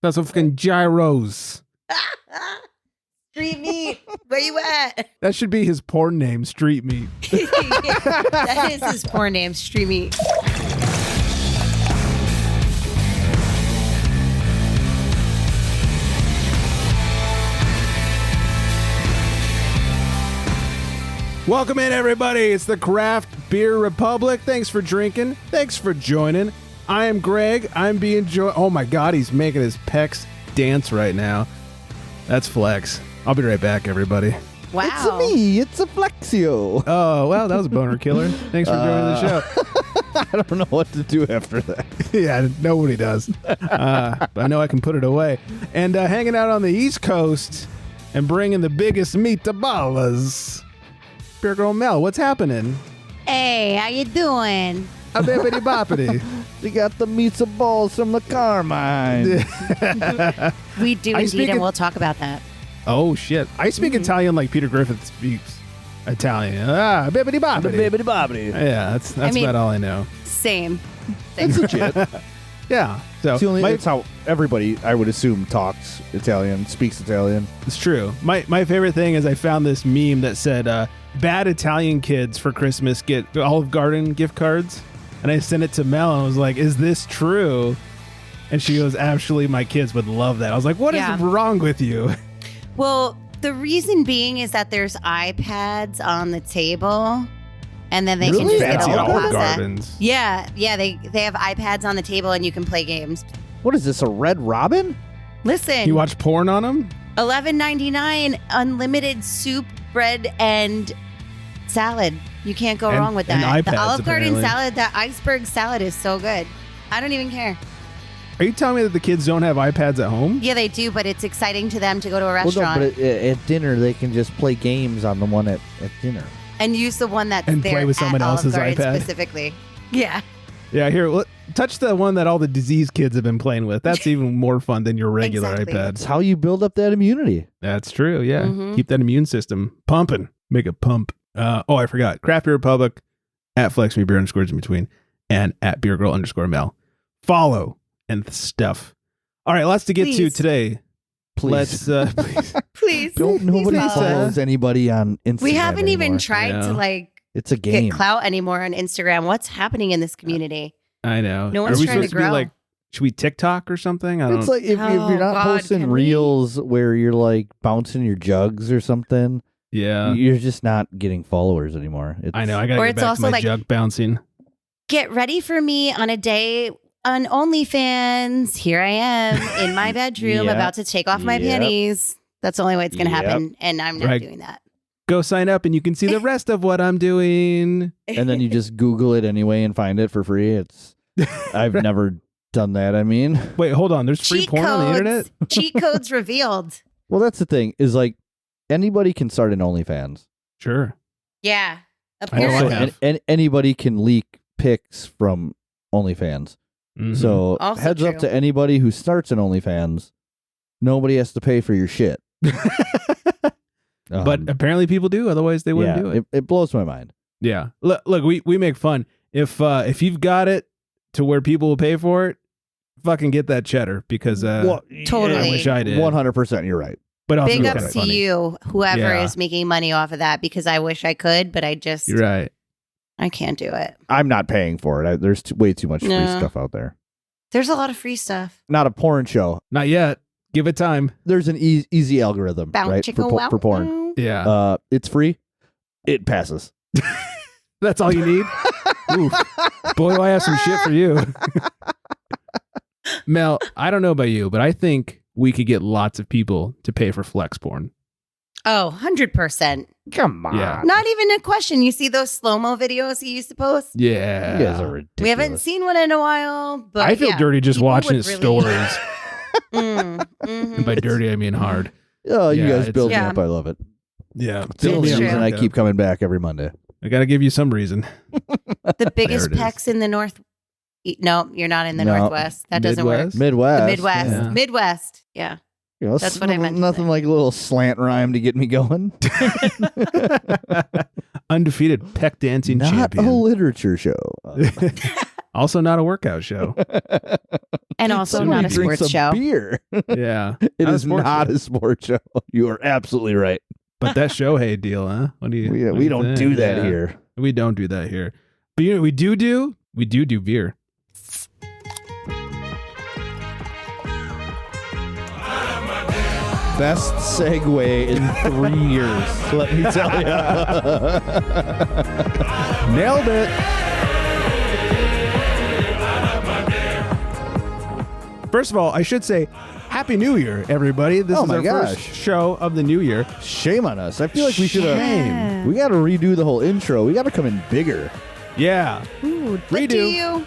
That's some fucking gyros. Street meat. Where you at? That should be his porn name, Street Meat. That is his porn name, Street meat. Welcome in, everybody. It's the Craft Beer Republic. Thanks for drinking. Thanks for joining. I am Greg. I'm being joined. Oh my God, he's making his pecs dance right now. That's flex. I'll be right back, everybody. Wow. It's me. It's a Flexio. Oh, well, that was a boner killer. Thanks for joining the show. I don't know what to do after that. Yeah, nobody does. But I know I can put it away. And hanging out on the East Coast and bringing the biggest meatballs. Beergirl Mel, what's happening? Hey, how you doing? A bippity boppity. We got the meats and balls from the Carmine. We do I indeed, speak and it- we'll talk about that. Oh, shit. I speak Italian like Peter Griffin speaks Italian. Ah, bippity boppity. Bibbidi bobbidi. Yeah, that's about all I know. Same. That's legit. Yeah. So It's how everybody, I would assume, talks Italian, speaks Italian. it's true. My favorite thing is I found this meme that said, bad Italian kids for Christmas get Olive Garden gift cards. And I sent it to Mel and I was like, is this true? And she goes, actually, my kids would love that. I was like, what is wrong with you? Well, the reason being is that there's iPads on the table, and then they can Really? just get Fancy a whole Olive class. Gardens. Yeah, they have iPads on the table, and you can play games. What is this, a Red Robin? Listen, You watch porn on them? $11.99, unlimited soup, bread, and salad. You can't go And- wrong with and that. The iPads, Olive Garden apparently. salad, that iceberg salad is so good. I don't even care. Are you telling me that the kids don't have iPads at home? Yeah, they do, but it's exciting to them to go to a Well, restaurant no, but at dinner, they can just play games on the one at dinner. and use the one that's And there play with someone at else's Olive Garden iPad. specifically. Yeah. Yeah, here, touch the one that all the disease kids have been playing with. That's even more fun than your regular Exactly. iPad. That's how you build up that immunity. That's true, yeah. Mhm. Keep that immune system pumping. Make it pump. I forgot. Craft Beer Republic, at FlexMeBeer_ in between, and at Beergirl_Mel. Follow and stuff. All right, lots to get to Please. today. Please. Let's, please. Please. Nobody follow. follows anybody on Instagram. We haven't even anymore. tried Yeah. to like It's a game. get clout anymore on Instagram. What's happening in this community? I know. No one's Are we trying to supposed to be grow. like, should we TikTok or something? I don't It's like if Oh, you're not God, posting can we? reels where you're like bouncing your jugs or something, Yeah. you're just not getting followers anymore. I know. I got to Or get it's back to also my like- jug bouncing. Get ready for me on a day on OnlyFans. Here I am in my bedroom Yep. about to take off my Yep. panties. That's the only way it's going to Yep. happen. And I'm not Right. doing that. Go sign up and you can see the rest of what I'm doing. And then you just Google it anyway and find it for free. I've never done that. I mean, Wait, hold on. There's free Cheat porn on the internet? Cheat codes revealed. well, that's the thing is like anybody can start an OnlyFans. Sure. Yeah. I know I So Apparently. have. anybody can leak pics from OnlyFans. Mhm. So Also heads up true. to anybody who starts an OnlyFans. Nobody has to pay for your shit. But apparently people do. Otherwise, they wouldn't do it. It blows my mind. Yeah. Look, we make fun. If you've got it to where people will pay for it, fucking get that cheddar because Totally. I wish I did. 100%. You're right. But also Big it's ups kinda to funny. you, whoever Yeah. is making money off of that, because I wish I could, but I just, You're right. I can't do it. I'm not paying for it. There's way too much free No. stuff out there. There's a lot of free stuff. Not a porn show. Not yet. Give it time. There's an easy algorithm, Bow right? chicka wow For porn. wow. Yeah. It's free. It passes. That's all you need? Oof. Boy, do I have some shit for you. Mel, I don't know about you, but I think we could get lots of people to pay for flex porn. Oh, 100%. Come on. Yeah. Not even a question. You see those slow-mo videos he used to post? Yeah. You guys are ridiculous. We haven't seen one in a while, but I feel yeah, dirty just people watching would his really- stories. And by dirty, I mean hard. Oh, you Yeah, guys it's- build me Yeah. up. I love it. Yeah. It's the It's only true. reason I keep coming back every Monday. I got to give you some reason. The biggest There it is. pecs in the North. No, you're not in the No. Northwest. That doesn't work. Midwest? Midwest. The Midwest. Yeah. Midwest. Yeah. You know, That's what I meant to Nothing say. like a little slant rhyme to get me going. Undefeated peck dancing Not champion. a literature show. Also not a workout show. And also Somebody not a drinks sports show. Beer. Yeah. It is sports not show. a sports show. You are absolutely right. But that Shohei deal, huh? What do you? what do We you don't think? do that Yeah. here. We don't do that here. But you know what we do? We do beer. Best segue in 3 years. Let me tell you. Nailed it. First of all, I should say Happy New Year, everybody. This Oh is my our gosh. first show of the new year. Shame on us. I feel like we should have. Shame. We got to redo the whole intro. We got to come in bigger. Yeah. Ooh, Redo. Do you?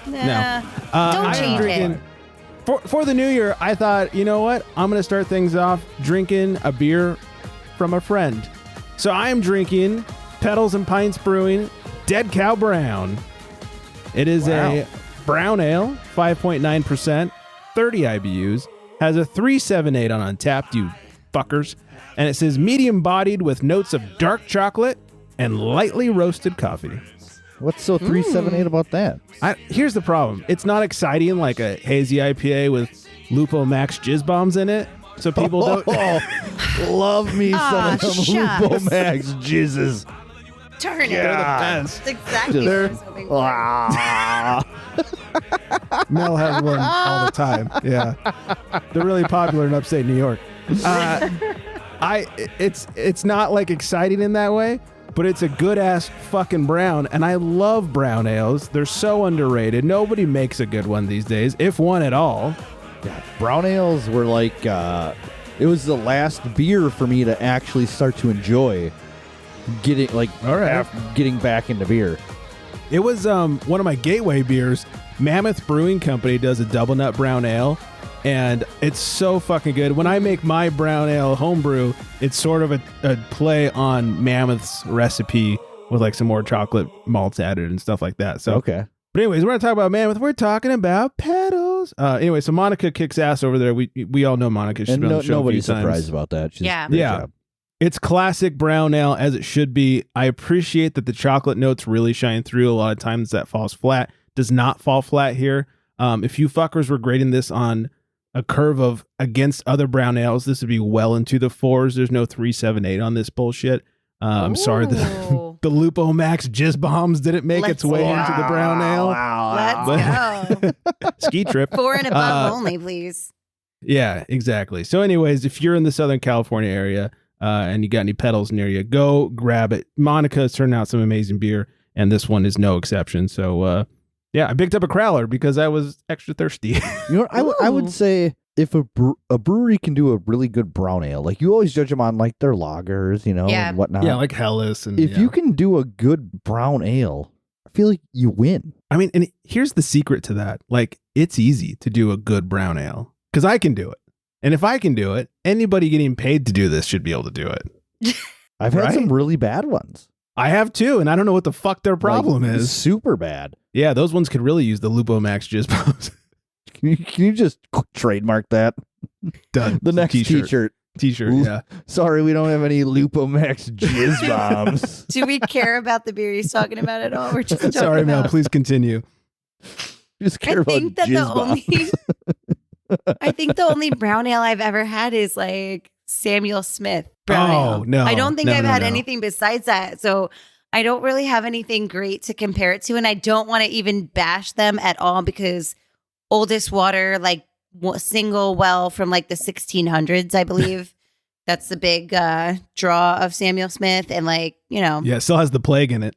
Nah. No. Don't I am change drinking. it. For the new year, I thought, you know what? I'm going to start things off drinking a beer from a friend. So I am drinking Pedals and Pints Brewing Dead Cow Brown. It is a brown ale, 5.9%, 30 IBUs, has a 378 on Untappd, you fuckers. And it says medium bodied with notes of dark chocolate and lightly roasted coffee. What's so 378 about that? Here's the problem. It's not exciting like a hazy IPA with Lupo Max Jizz Bombs in it. So people don't. Love me some of them shucks. Lupo Max jizzes. Turn it. Yeah. That's exactly what I was hoping for. Ah. Mel has one all the time. Yeah. They're really popular in upstate New York. It's not like exciting in that way, but it's a good ass fucking brown, and I love brown ales. They're so underrated. Nobody makes a good one these days, if one at all. Yeah, brown ales were like it was the last beer for me to actually start to enjoy getting getting back into beer. It was one of my gateway beers. Mammoth Brewing Company does a double nut brown ale, and it's so fucking good. When I make my brown ale homebrew, it's sort of a play on Mammoth's recipe with like some more chocolate malts added and stuff like that. So Okay. But anyways, we're not talking about Mammoth. We're talking about Pedals. Anyway, so Monica kicks ass over there. We all know Monica. She's And been on the show nobody's a few surprised times. about that. She's Yeah. great Yeah. job. It's classic brown ale as it should be. I appreciate that the chocolate notes really shine through. A lot of times that falls flat. Does not fall flat here. If you fuckers were grading this on a curve of against other brown ales, this would be well into the 4s. There's no 378 on this bullshit. I'm sorry that the Lupo Max Jizz Bombs didn't make its way into the brown ale. Let's go. Ski trip. 4 and above only, please. Yeah, exactly. So anyways, if you're in the Southern California area and you got any Pedals near you, go grab it. Monica has turned out some amazing beer, and this one is no exception. So yeah, I picked up a crowler because I was extra thirsty. You know, I would Ooh. say if a brewery can do a really good brown ale, like you always judge them on like their lagers, Yeah. and whatnot. Yeah, like Hellas. And if you can do a good brown ale, I feel like you win. I mean, and here's the secret to that. Like, it's easy to do a good brown ale because I can do it. And if I can do it, anybody getting paid to do this should be able to do it. I've had Right? some really bad ones. I have too, and I don't know what the fuck their problem Like, is. super bad. Yeah, those ones could really use the Lupo Max Jizz Bombs. Can you just trademark that? Done. The next t-shirt. T-shirt, yeah. Sorry, we don't have any Lupo Max Jizz Bombs. Do we care about the beer he's talking about at all? We're just talking Sorry, Mel, about. please continue. Just care I about think that Jizz Bombs. I think the only brown ale I've ever had is like Samuel Smith brown Oh, ale. no. I don't think No, I've no, had no. anything besides that. So I don't really have anything great to compare it to, and I don't want to even bash them at all because Oldest Water, like single well from like the 1600s, I believe. That's the big draw of Samuel Smith, and like, you know, Yeah, it still has the plague in it.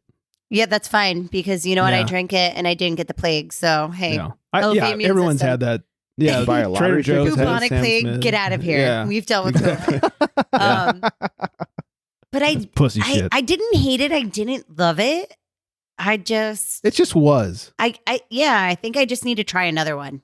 yeah, that's fine because you know what, I Yeah. drank it and I didn't get the plague. So hey, Yeah, healthy yeah, immune everyone's system. had that. Yeah, Buy a Trader lottery ticket. Joe's has bubonic Sam plague, Smith. get out of here. Yeah, We've dealt with exactly. COVID. But Pussy shit. I didn't hate it. I didn't love it. It just was. I think I just need to try another one.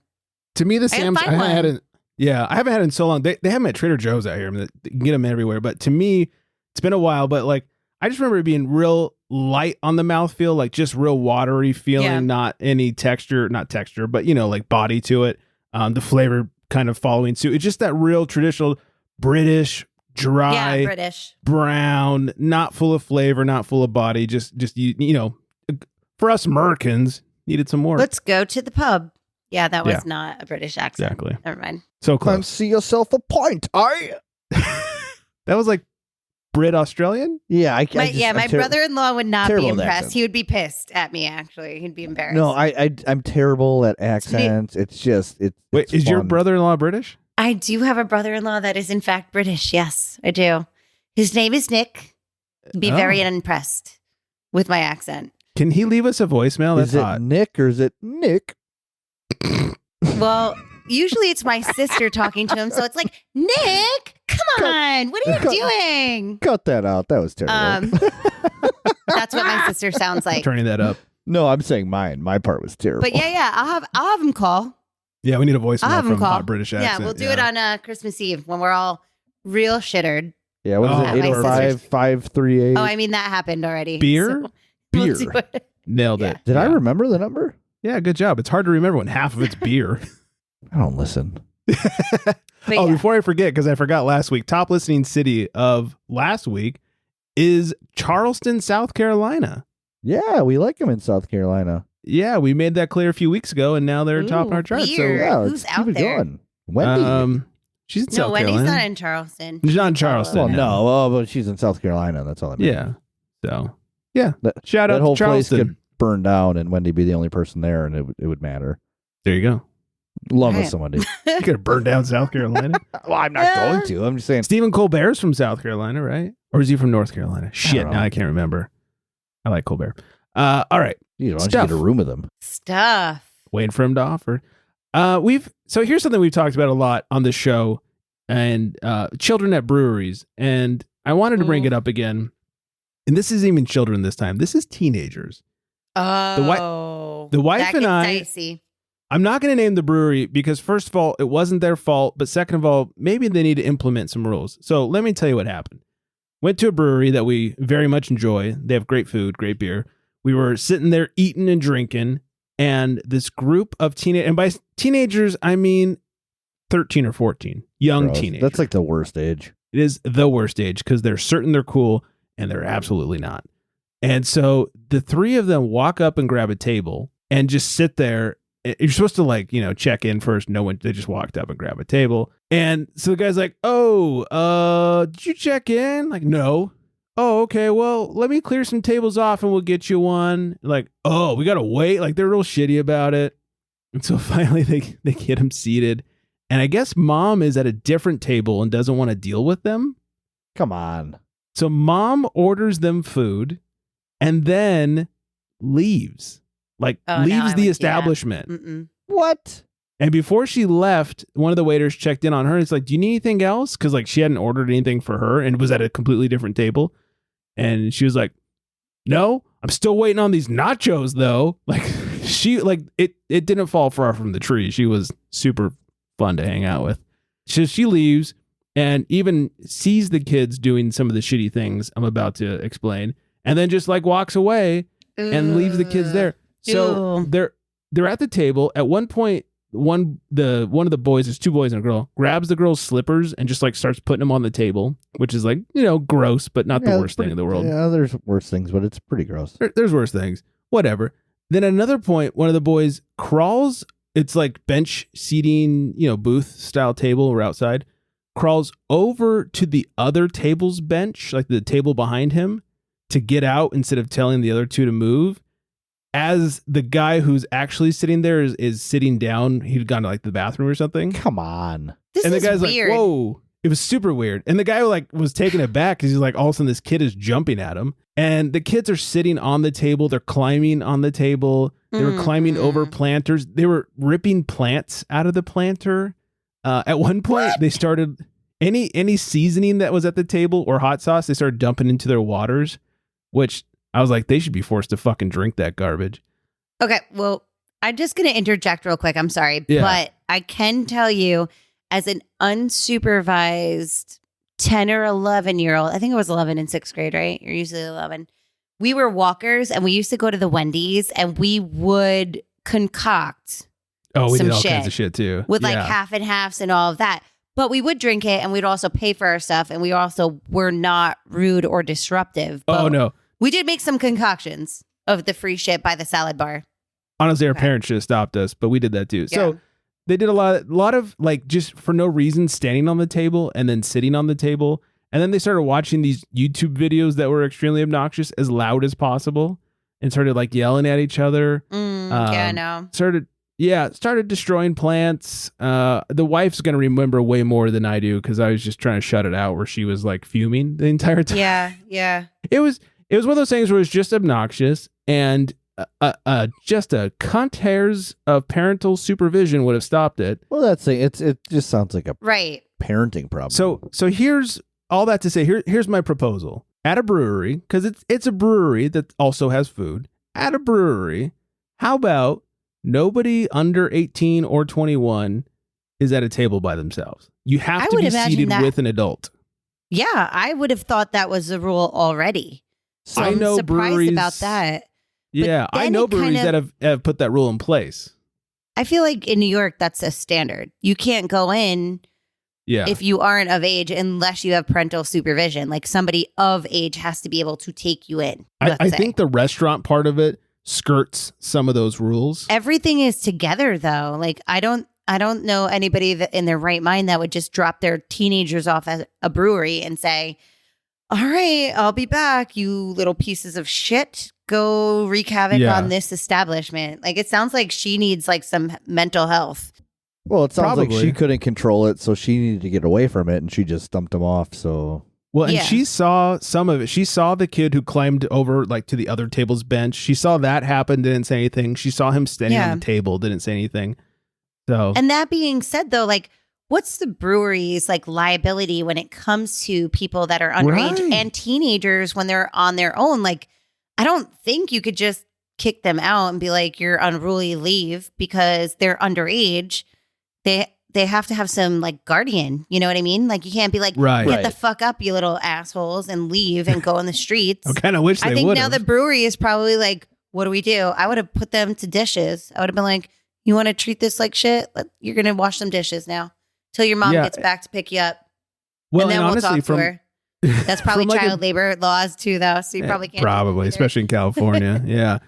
To me, the I Sam's find I haven't had one. it. Yeah, I haven't had it in so long. They have them at Trader Joe's out here. I mean, you can get them everywhere. But to me, it's been a while. But like, I just remember it being real light on the mouthfeel, like just real watery feeling, Yeah. not any texture, not texture, but you know, like body to it. The flavor kind of following suit. It's just that real traditional British, dry, Yeah, British. brown, not full of flavor, not full of body. Just you know, for us Americans, Needed some more. Let's go to the pub. Yeah, that was not a British accent. Exactly. Never mind. So close. Fancy yourself a pint, I. That was like Brit Australian? Yeah, my brother-in-law would not be terrible at impressed. accents. He would be pissed at me, actually. He'd be embarrassed. No, I'm terrible at accents. It's just Wait, is your brother-in-law British? I do have a brother-in-law that is in fact British. Yes, I do. His name is Nick. He'd be very unimpressed with my accent. Can he leave us a voicemail? That's is it hot. Nick or is it Nick? Well, usually it's my sister talking to him, so it's like, Nick, come on, what are you doing? Cut that out. That was terrible. That's what my sister sounds like. Turning that up. No, I'm saying mine. My part was terrible. But yeah, I'll have him call. Yeah, we need a voicemail I'll have him from call. hot British accent. Yeah, we'll do it on Christmas Eve when we're all real shittered. Yeah, what is it? 805-538. Oh, I mean that happened already. Beer? So we'll do it. Nailed it. Did I remember the number? Yeah, good job. It's hard to remember when half of it's beer. I don't listen. Before I forget, because I forgot last week, top listening city of last week is Charleston, South Carolina. Yeah, we like them in South Carolina. Yeah, we made that clear a few weeks ago, and now they're topping our charts. Weird. So, yeah, Who's let's out keep it there? going. Wendy. She's in South Wendy's Carolina. not in Charleston. She's not in Charleston. Well, yeah. no, but she's in South Carolina. That's all I mean. Yeah. So, yeah. That, Shout out that whole to Charleston. place could burn down and Wendy be the only person there, and it would matter. There you go. Love Right. us, Wendy. You could have burned down South Carolina. Well, I'm not going to. I'm just saying. Stephen Colbert's from South Carolina, right? Or is he from North Carolina? Shit, know. now I can't remember. I like Colbert. All right. Why don't you Stuff. get a room with them? Stuff. Waiting for him to offer. So here's something we've talked about a lot on this show, and children at breweries. And I wanted to bring it up again. And this isn't even children this time. This is teenagers. Oh, the wife that and gets I. dicey. I'm not going to name the brewery because, first of all, it wasn't their fault. But second of all, maybe they need to implement some rules. So let me tell you what happened. Went to a brewery that we very much enjoy. They have great food, great beer. We were sitting there eating and drinking. And this group of teenagers, and by teenagers, I mean 13 or 14, young teenagers. That's like the worst age. It is the worst age because they're certain they're cool and they're absolutely not. And so the three of them walk up and grab a table and just sit there. You're supposed to check in first. No one, they just walked up and grabbed a table. And so the guy's like, did you check in? Like, no. Oh, okay. Well, let me clear some tables off and we'll get you one. Like, oh, we got to wait. Like, they're real shitty about it. And so finally they get him seated. And I guess mom is at a different table and doesn't want to deal with them. Come on. So mom orders them food and then leaves. Leaves the establishment. What? And before she left, one of the waiters checked in on her. It's like, do you need anything else? Because she hadn't ordered anything for her and was at a completely different table. And she was like, no, I'm still waiting on these nachos though. It didn't fall far from the tree. She was super fun to hang out with. She leaves and even sees the kids doing some of the shitty things I'm about to explain. And then just walks away and leaves the kids there. So they're at the table. At one point, one of the boys, there's two boys and a girl, grabs the girl's slippers and just starts putting them on the table, which is gross, but not the worst thing in the world. Yeah, there's worse things, but it's pretty gross. There's worse things. Whatever. Then at another point, one of the boys crawls. It's bench seating, booth style table. We're outside. Crawls over to the other table's bench, the table behind him, to get out instead of telling the other two to move. As the guy who's actually sitting there is sitting down, he'd gone to the bathroom or something. Come on. This and the is guy's weird. like, whoa. It was super weird. And the guy was taken aback because he's like, all of a sudden this kid is jumping at him. And the kids are sitting on the table. They're climbing on the table. They were climbing over planters. They were ripping plants out of the planter. At one point, they started any seasoning that was at the table or hot sauce, they started dumping into their waters, which I was like, they should be forced to fucking drink that garbage. Okay, well, I'm just going to interject real quick. I'm sorry. Yeah. But I can tell you, as an unsupervised 10 or 11-year-old, I think it was 11 in 6th grade, right? You're usually 11. We were walkers, and we used to go to the Wendy's, and we would concoct we some did all shit kinds of shit too. with half and halves and all of that. But we would drink it, and we'd also pay for our stuff, and we also were not rude or disruptive. But no. we did make some concoctions of the free shit by the salad bar. Honestly, our parents should have stopped us, but we did that too. Yeah. So they did a lot of like just for no reason standing on the table and then sitting on the table. And then they started watching these YouTube videos that were extremely obnoxious as loud as possible and started like yelling at each other. Yeah, I know. Started destroying plants. The wife's going to remember way more than I do because I was just trying to shut it out where she was like fuming the entire time. Yeah. It was one of those things where it was just obnoxious and just a cunt hairs of parental supervision would have stopped it. Well, that's it just sounds like a parenting problem. So here's all that to say. Here's my proposal. At a brewery, because it's a brewery that also has food. At a brewery, how about nobody under 18 or 21 is at a table by themselves? You have to be seated with an adult. Yeah, I would have thought that was the rule already. So I know surprised breweries about that. Yeah, I know breweries that have put that rule in place. I feel like in New York, that's a standard. You can't go in if you aren't of age unless you have parental supervision. Like somebody of age has to be able to take you in. I think the restaurant part of it skirts some of those rules. Everything is together though. Like I don't know anybody that in their right mind that would just drop their teenagers off at a brewery and say, all right, I'll be back, you little pieces of shit. Go wreak havoc on this establishment. Like it sounds like she needs like some mental health. Well, it sounds like she couldn't control it, so she needed to get away from it, and she just dumped him off. So and she saw some of it. She saw the kid who climbed over like to the other table's bench. She saw that happen, didn't say anything. She saw him standing on the table, didn't say anything. So, and that being said, though, like, what's the brewery's like liability when it comes to people that are underage and teenagers when they're on their own? Like, I don't think you could just kick them out and be like, you're unruly, leave, because they're underage. They have to have some like guardian. You know what I mean? Like you can't be like, get the fuck up, you little assholes, and leave and go in the streets. I kind of wish they would. I think now the brewery is probably like, what do we do? I would have put them to dishes. I would have been like, you want to treat this like shit? You're going to wash some dishes now till your mom gets back to pick you up. Well, and then honestly, we'll talk to her. That's probably child labor laws too, though. So you probably can't. Probably, especially in California. Yeah.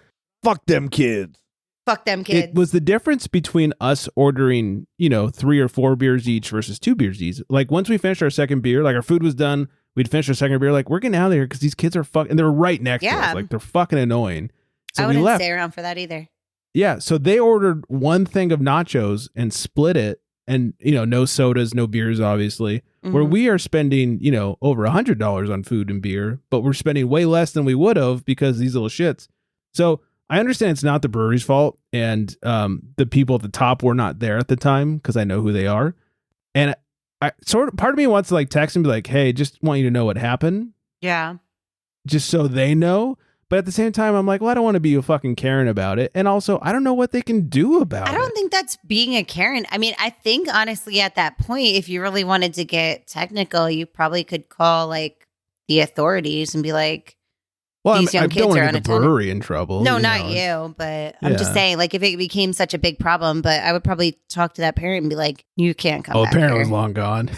Fuck them kids. Fuck them kids. It was the difference between us ordering, 3 or 4 beers each versus 2 beers each. Like once we finished our second beer, like our food was done, we'd finished our second beer. Like we're getting out of here because these kids are fucking, and they're right next to us. Like they're fucking annoying. So I wouldn't stay around for that either. Yeah. So they ordered one thing of nachos and split it. And, no sodas, no beers, obviously, where we are spending, over $100 on food and beer, but we're spending way less than we would have because these little shits. So I understand it's not the brewery's fault. And the people at the top were not there at the time because I know who they are. And part of me wants to like text and be like, hey, just want you to know what happened. Yeah. Just so they know. But at the same time, I'm like, well, I don't want to be a fucking Karen about it. And also, I don't know what they can do about it. I don't think that's being a Karen. I mean, I think honestly at that point, if you really wanted to get technical, you probably could call like the authorities and be like, these young kids are unattended. The brewery in trouble. No, not you. But I'm just saying, like, if it became such a big problem, but I would probably talk to that parent and be like, you can't come back. Oh, the parent was long gone.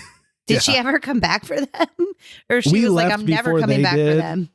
Did she ever come back for them? Or she was like, I'm never coming back for them.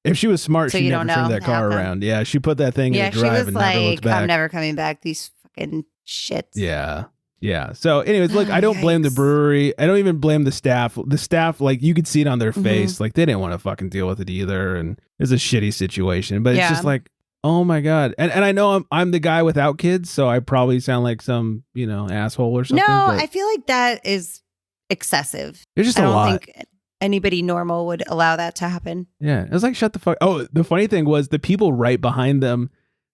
If she was smart, she'd never turned that car around. Yeah, she put that thing in the drive and never looked back. I'm never coming back. These fucking shits. Yeah. So anyways, look, I don't blame the brewery. I don't even blame the staff. The staff, like, you could see it on their face. Like, they didn't want to fucking deal with it either. And it's a shitty situation. But it's just like, oh my God. And I know I'm the guy without kids, so I probably sound like some, asshole or something. No, I feel like that is excessive. It's just a lot. I don't think anybody normal would allow that to happen. Yeah. It was like, shut the fuck. Oh, the funny thing was the people right behind them,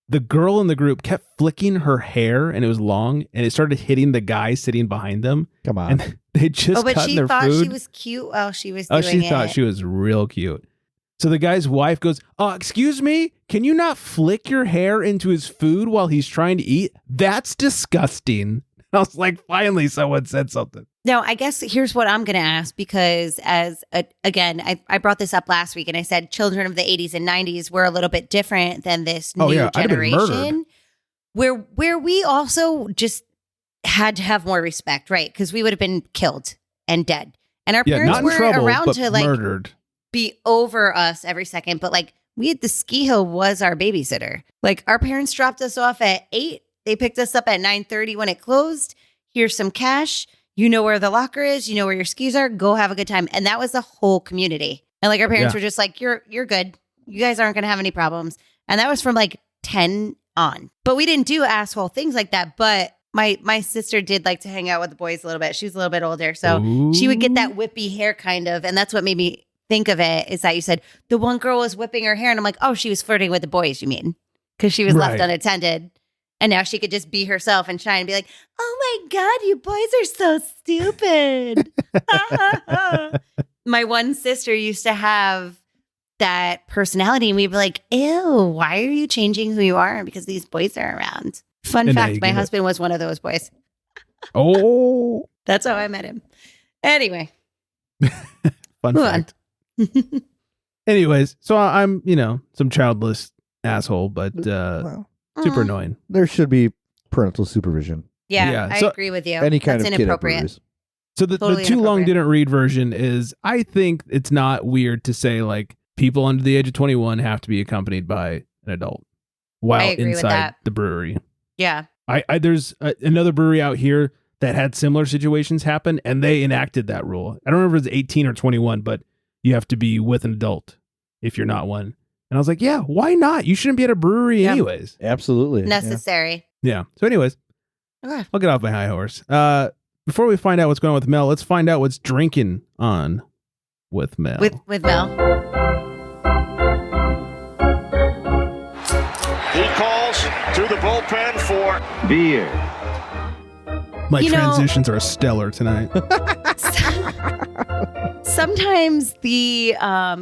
the girl in the group kept flicking her hair and it was long and it started hitting the guy sitting behind them. Come on. And they just but cut she their thought food. She was cute while she was doing it. Oh, she thought she was real cute. So the guy's wife goes, excuse me, can you not flick your hair into his food while he's trying to eat? That's disgusting. I was like, finally someone said something. No, I guess here's what I'm going to ask, because again, I brought this up last week and I said children of the 80s and 90s were a little bit different than this new generation, where we also just had to have more respect, right? Because we would have been killed and dead. And our parents weren't around to like murdered. Be over us every second, but like the ski hill was our babysitter. Like our parents dropped us off at 8. They picked us up at 9:30 when it closed. Here's some cash. You know where the locker is. You know where your skis are. Go have a good time. And that was the whole community. And like our parents were just like, you're good. You guys aren't going to have any problems. And that was from like 10 on. But we didn't do asshole things like that. But my sister did like to hang out with the boys a little bit. She was a little bit older. So she would get that whippy hair kind of. And that's what made me think of it, is that you said the one girl was whipping her hair. And I'm like, oh, she was flirting with the boys, you mean? Because she was left unattended. And now she could just be herself and shine and be like, oh my God, you boys are so stupid. My one sister used to have that personality, and we'd be like, ew, why are you changing who you are? Because these boys are around. Fun fact, my husband was one of those boys. Oh. That's how I met him. Anyway. Fun fact. Anyways, so I'm, some childless asshole, but super annoying. There should be parental supervision. Yeah, I agree with you. Any kind That's of inappropriate. So the too long didn't read version is, I think it's not weird to say like people under the age of 21 have to be accompanied by an adult while inside the brewery. Yeah. There's another brewery out here that had similar situations happen, and they enacted that rule. I don't remember if it was 18 or 21, but you have to be with an adult if you're not one. And I was like, yeah, why not? You shouldn't be at a brewery anyways. Absolutely. Necessary. Yeah. So anyways, I'll get off my high horse. Before we find out what's going on with Mel, let's find out what's drinking on with Mel. With Mel. He calls to the bullpen for beer. My transitions are stellar tonight. Sometimes the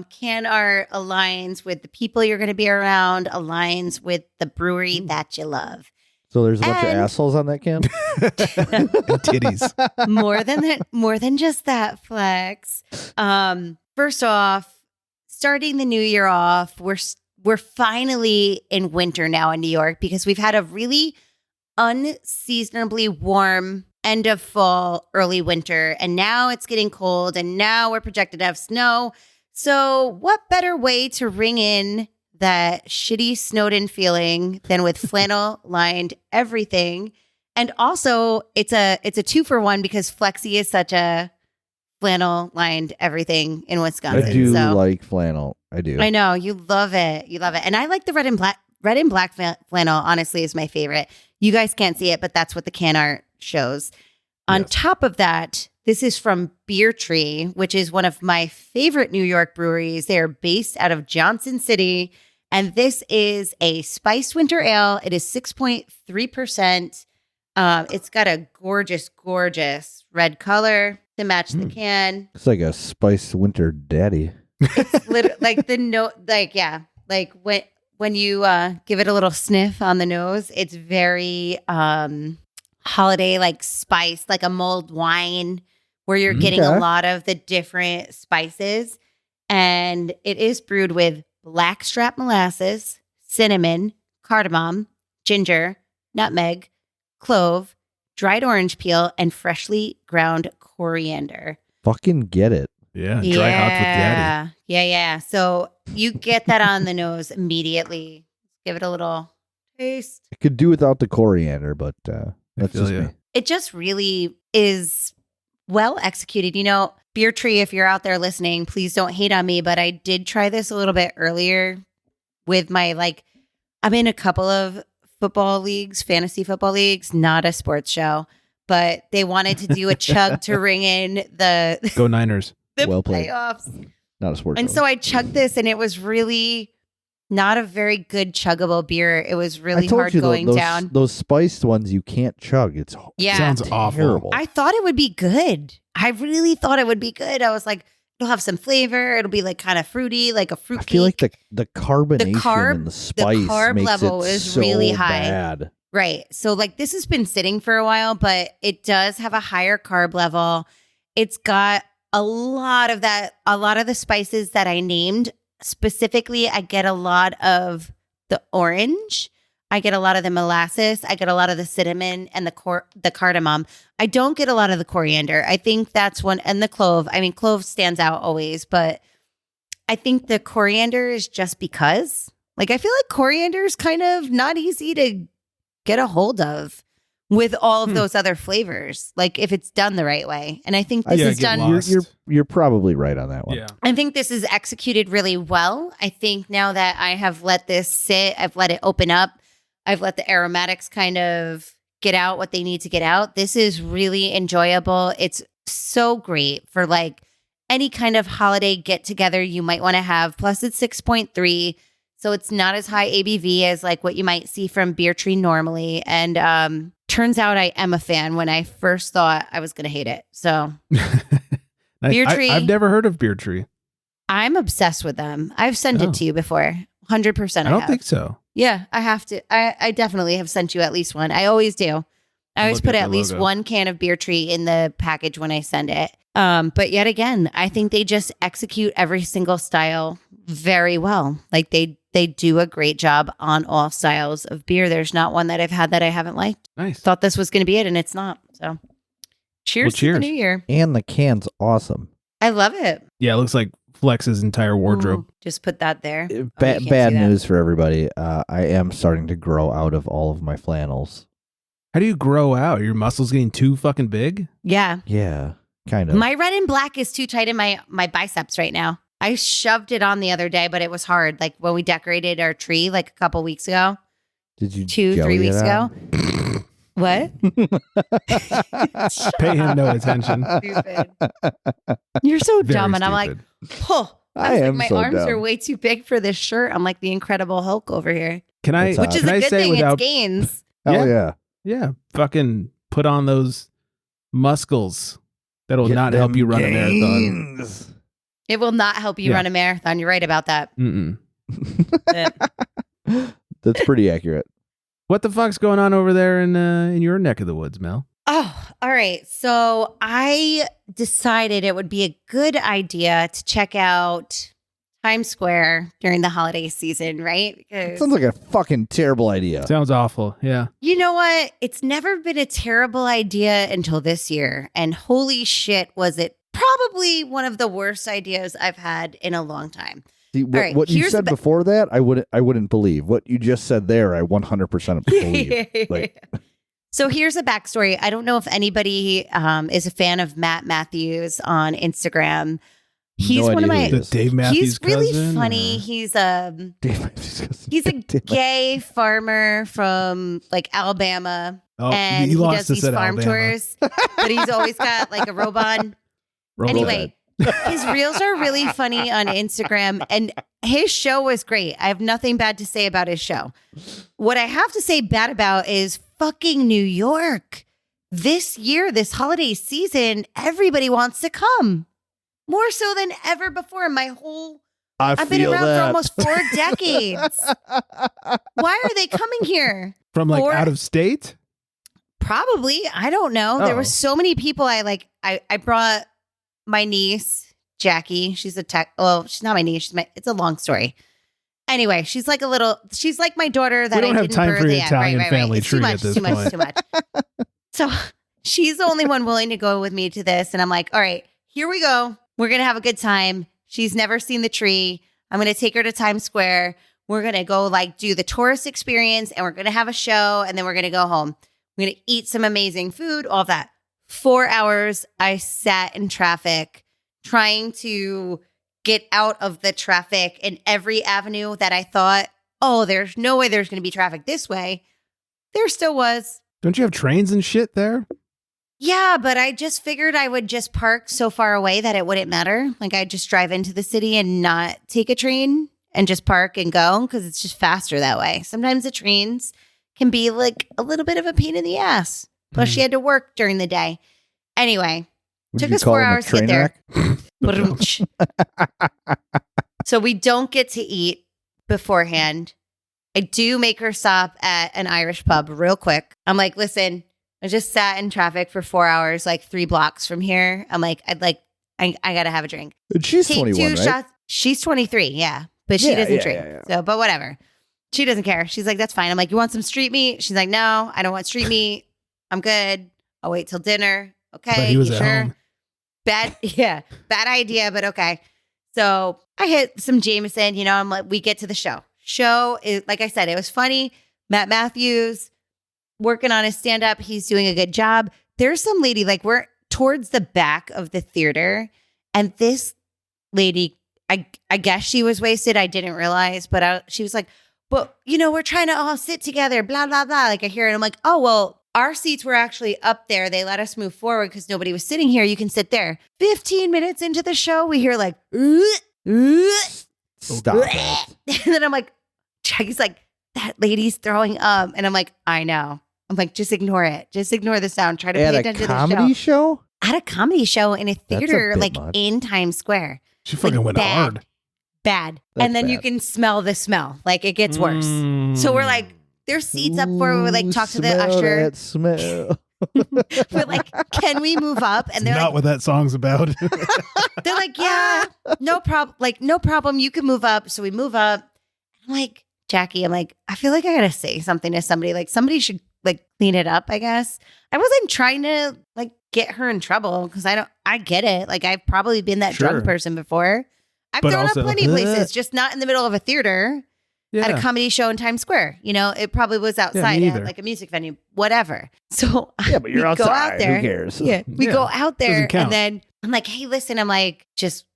can art aligns with the people you're going to be around, aligns with the brewery that you love. So there's a bunch of assholes on that can? And titties. More than just that, Flex. First off, starting the new year off, we're finally in winter now in New York, because we've had a really unseasonably warm end of fall, early winter, and now it's getting cold, and now we're projected to have snow. So what better way to ring in that shitty snowed-in feeling than with flannel-lined everything? And also, it's a 2-for-1 because Flexi is such a flannel-lined everything in Wisconsin. I do like flannel. I do. I know. You love it. You love it. And I like the red and black flannel, honestly, is my favorite. You guys can't see it, but that's what the can art shows. On top of that, this is from Beer Tree, which is one of my favorite New York breweries. They are based out of Johnson City. And this is a spiced winter ale. It is 6.3%. It's got a gorgeous, gorgeous red color to match the can. It's like a spiced winter daddy. It's literally like the note, like when you give it a little sniff on the nose, it's very holiday, like spice, like a mulled wine, where you're getting a lot of the different spices. And it is brewed with blackstrap molasses, cinnamon, cardamom, ginger, nutmeg, clove, dried orange peel, and freshly ground coriander. Fucking get it. Yeah, dry hops with daddy. Yeah. So you get that on the nose immediately. Give it a little taste. I could do without the coriander, but that's just me. It just really is well executed. Beer Tree, if you're out there listening, please don't hate on me, but I did try this a little bit earlier with my, I'm in a couple of football leagues, fantasy football leagues, not a sports show, but they wanted to do a chug to ring in the Go Niners. the Well played. playoffs. Not a sports And show. so I chugged this, and it was really not a very good chuggable beer. It was really hard going down. Those spiced ones you can't chug. It Sounds awful. terrible. I thought it would be good. I really thought it would be good. I was like, it'll have some flavor. It'll be like kind of fruity, like a fruit I feel cake. like the carbonation and the spice carb makes level it is so really high. bad. Right. So this has been sitting for a while, but it does have a higher carb level. It's got a lot of the spices that I named. Specifically, I get a lot of the orange. I get a lot of the molasses. I get a lot of the cinnamon and the cardamom. I don't get a lot of the coriander. I think that's one, and the clove. I mean, clove stands out always, but I think the coriander is just because. Like, I feel like coriander is kind of not easy to get a hold of with all of those other flavors, like if it's done the right way. And I think this is done. You're probably right on that one. Yeah. I think this is executed really well. I think now that I have let this sit, I've let it open up, I've let the aromatics kind of get out what they need to get out. This is really enjoyable. It's so great for like any kind of holiday get together you might want to have. Plus, it's 6.3. So it's not as high ABV as like what you might see from Beer Tree normally. And turns out I am a fan when I first thought I was going to hate it. So Beer Tree. I've never heard of Beer Tree. I'm obsessed with them. I've sent it to you before. 100%. I don't think so. Yeah, I have to. I definitely have sent you at least one. I always do. I always put at least one can of Beer Tree in the package when I send it. But yet again, I think they just execute every single style very well. Like they do a great job on all styles of beer. There's not one that I've had that I haven't liked. Nice. Thought this was going to be it, and it's not. So cheers to the new year. And the can's awesome. I love it. Yeah, it looks like Flex's entire wardrobe. Just put that there. Bad news for everybody. I am starting to grow out of all of my flannels. How do you grow out? Are your muscles getting too fucking big? Yeah. Yeah, kind of. My red and black is too tight in my biceps right now. I shoved it on the other day, but it was hard. Like when we decorated our tree like a couple weeks ago. Did you 2-3 weeks ago? What? Pay him no attention. Stupid. You're so Very dumb. And I'm stupid. like, oh, I was like, my so arms dumb. are way too big for this shirt. I'm like the Incredible Hulk over here. Can I? Which is can a I good say thing. without? It's gains. Hell yeah. Yeah, fucking put on those muscles. That'll Get not them help you run a marathon. gains. It will not help you run a marathon. You're right about that. Mm-mm. That's pretty accurate. What the fuck's going on over there in your neck of the woods, Mel? Oh, all right. So I decided it would be a good idea to check out Times Square during the holiday season, right? Because Sounds like a fucking terrible idea. Sounds awful. Yeah. you know what? It's never been a terrible idea until this year. And holy shit, was it probably one of the worst ideas I've had in a long time. See, right, what you here's said the before that, I wouldn't believe. What you just said there, I 100% believe. Like, So here's a backstory. I don't know if anybody is a fan of Matt Matthews on Instagram. He's No one of idea my. who he The Dave Matthews He's really cousin, funny. or- He's a Damn, gay farmer from like Alabama, Oh, and you he lost does us these at farm Alabama. tours. But he's always got like a robe on. Roll Anyway, his reels are really funny on Instagram, and his show was great. I have nothing bad to say about his show. What I have to say bad about is fucking New York. This year, this holiday season, everybody wants to come. More so than ever before. I've been around for almost 4 decades. Why are they coming here? from like Or- out of state. Probably. I don't know. There Oh. were so many people. I brought my niece, Jackie. She's she's not my niece. It's a long story. Anyway, she's like my daughter that We don't I have didn't time birth for your yet. Italian family It's tree too much, at this too much, point. too much. So she's the only one willing to go with me to this. And I'm like, all right, here we go. We're going to have a good time. She's never seen the tree. I'm going to take her to Times Square. We're going to go like do the tourist experience, and we're going to have a show, and then we're going to go home. We're going to eat some amazing food, all of that. 4 hours I sat in traffic trying to get out of the traffic in every avenue that I thought, oh, there's no way there's going to be traffic this way. There still was. Don't you have trains and shit there? Yeah, but I just figured I would just park so far away that it wouldn't matter. Like I'd just drive into the city and not take a train and just park and go because it's just faster that way. Sometimes the trains can be like a little bit of a pain in the ass. Plus she had to work during the day. Anyway, took us 4 hours to get there. So we don't get to eat beforehand. I do make her stop at an Irish pub real quick. I'm like, listen, I just sat in traffic for 4 hours, like 3 blocks from here. I'm like, I got to have a drink. And she's Take 21, 2 right? shots. She's 23, yeah. But she Yeah, doesn't yeah, drink. yeah. So, but whatever. She doesn't care. She's like, that's fine. I'm like, you want some street meat? She's like, no, I don't want street meat. I'm good. I'll wait till dinner. Okay. But he was you at sure? home. Bad idea, but okay. So I hit some Jameson, I'm like, we get to the show. Show is, like I said, it was funny. Matt Matthews working on his stand-up. He's doing a good job. There's some lady, like we're towards the back of the theater. And this lady, I guess she was wasted. I didn't realize, but she was like, but we're trying to all sit together, blah, blah, blah. Like I hear it. I'm like, oh, well, our seats were actually up there. They let us move forward because nobody was sitting here. You can sit there. 15 minutes into the show, we hear like, Stop it. and then I'm like, Jackie's like, that lady's throwing up. And I'm like, I know. I'm like, just ignore it. Just ignore the sound. Try to pay attention to the show. At a comedy show? At a comedy show in a theater, like much. in Times Square. She fucking went hard. Bad. That's And then you bad. can smell the smell. Like it gets worse. So we're like, there's seats up for, we like talk to the Smell usher. that smell. We're like, can we move up? And they're Not like, what that song's about. they're like, yeah, no problem. Like, no problem. You can move up. So we move up. I'm like, Jackie, I'm like, I feel like I gotta say something to somebody. Like somebody should like clean it up, I guess. I wasn't trying to like get her in trouble because I get it. Like I've probably been that Sure. drunk person before. I've But thrown also- up plenty of places, just not in the middle of a theater. At a comedy show in Times Square. It probably was outside me at either. like a music venue, whatever. So Yeah, but you're we outside. go out there. Who cares? Yeah, we Yeah, go out there doesn't count. and then I'm like, hey, listen, I'm like, just,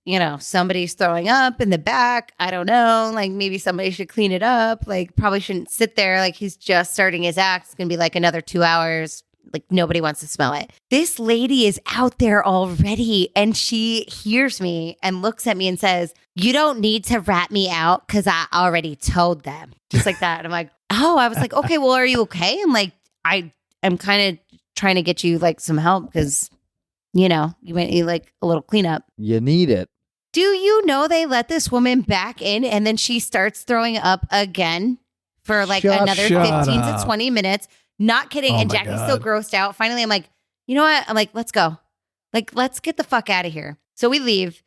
somebody's throwing up in the back. I don't know. Like maybe somebody should clean it up. Like probably shouldn't sit there. Like he's just starting his act. It's going to be like another 2 hours. Like nobody wants to smell it. This lady is out there already and she hears me and looks at me and says, you don't need to rat me out because I already told them. Just like that. And I'm like, oh, I was like, okay, well, are you okay? I'm like, I am kind of trying to get you like some help because, you might need like a little cleanup. You need it. Do you know they let this woman back in and then she starts throwing up again for like another 15 to 20 minutes? Not kidding. Oh And my Jackie's God. still grossed out. Finally, I'm like, you know what? I'm like, let's go. Like, let's get the fuck out of here. So we leave.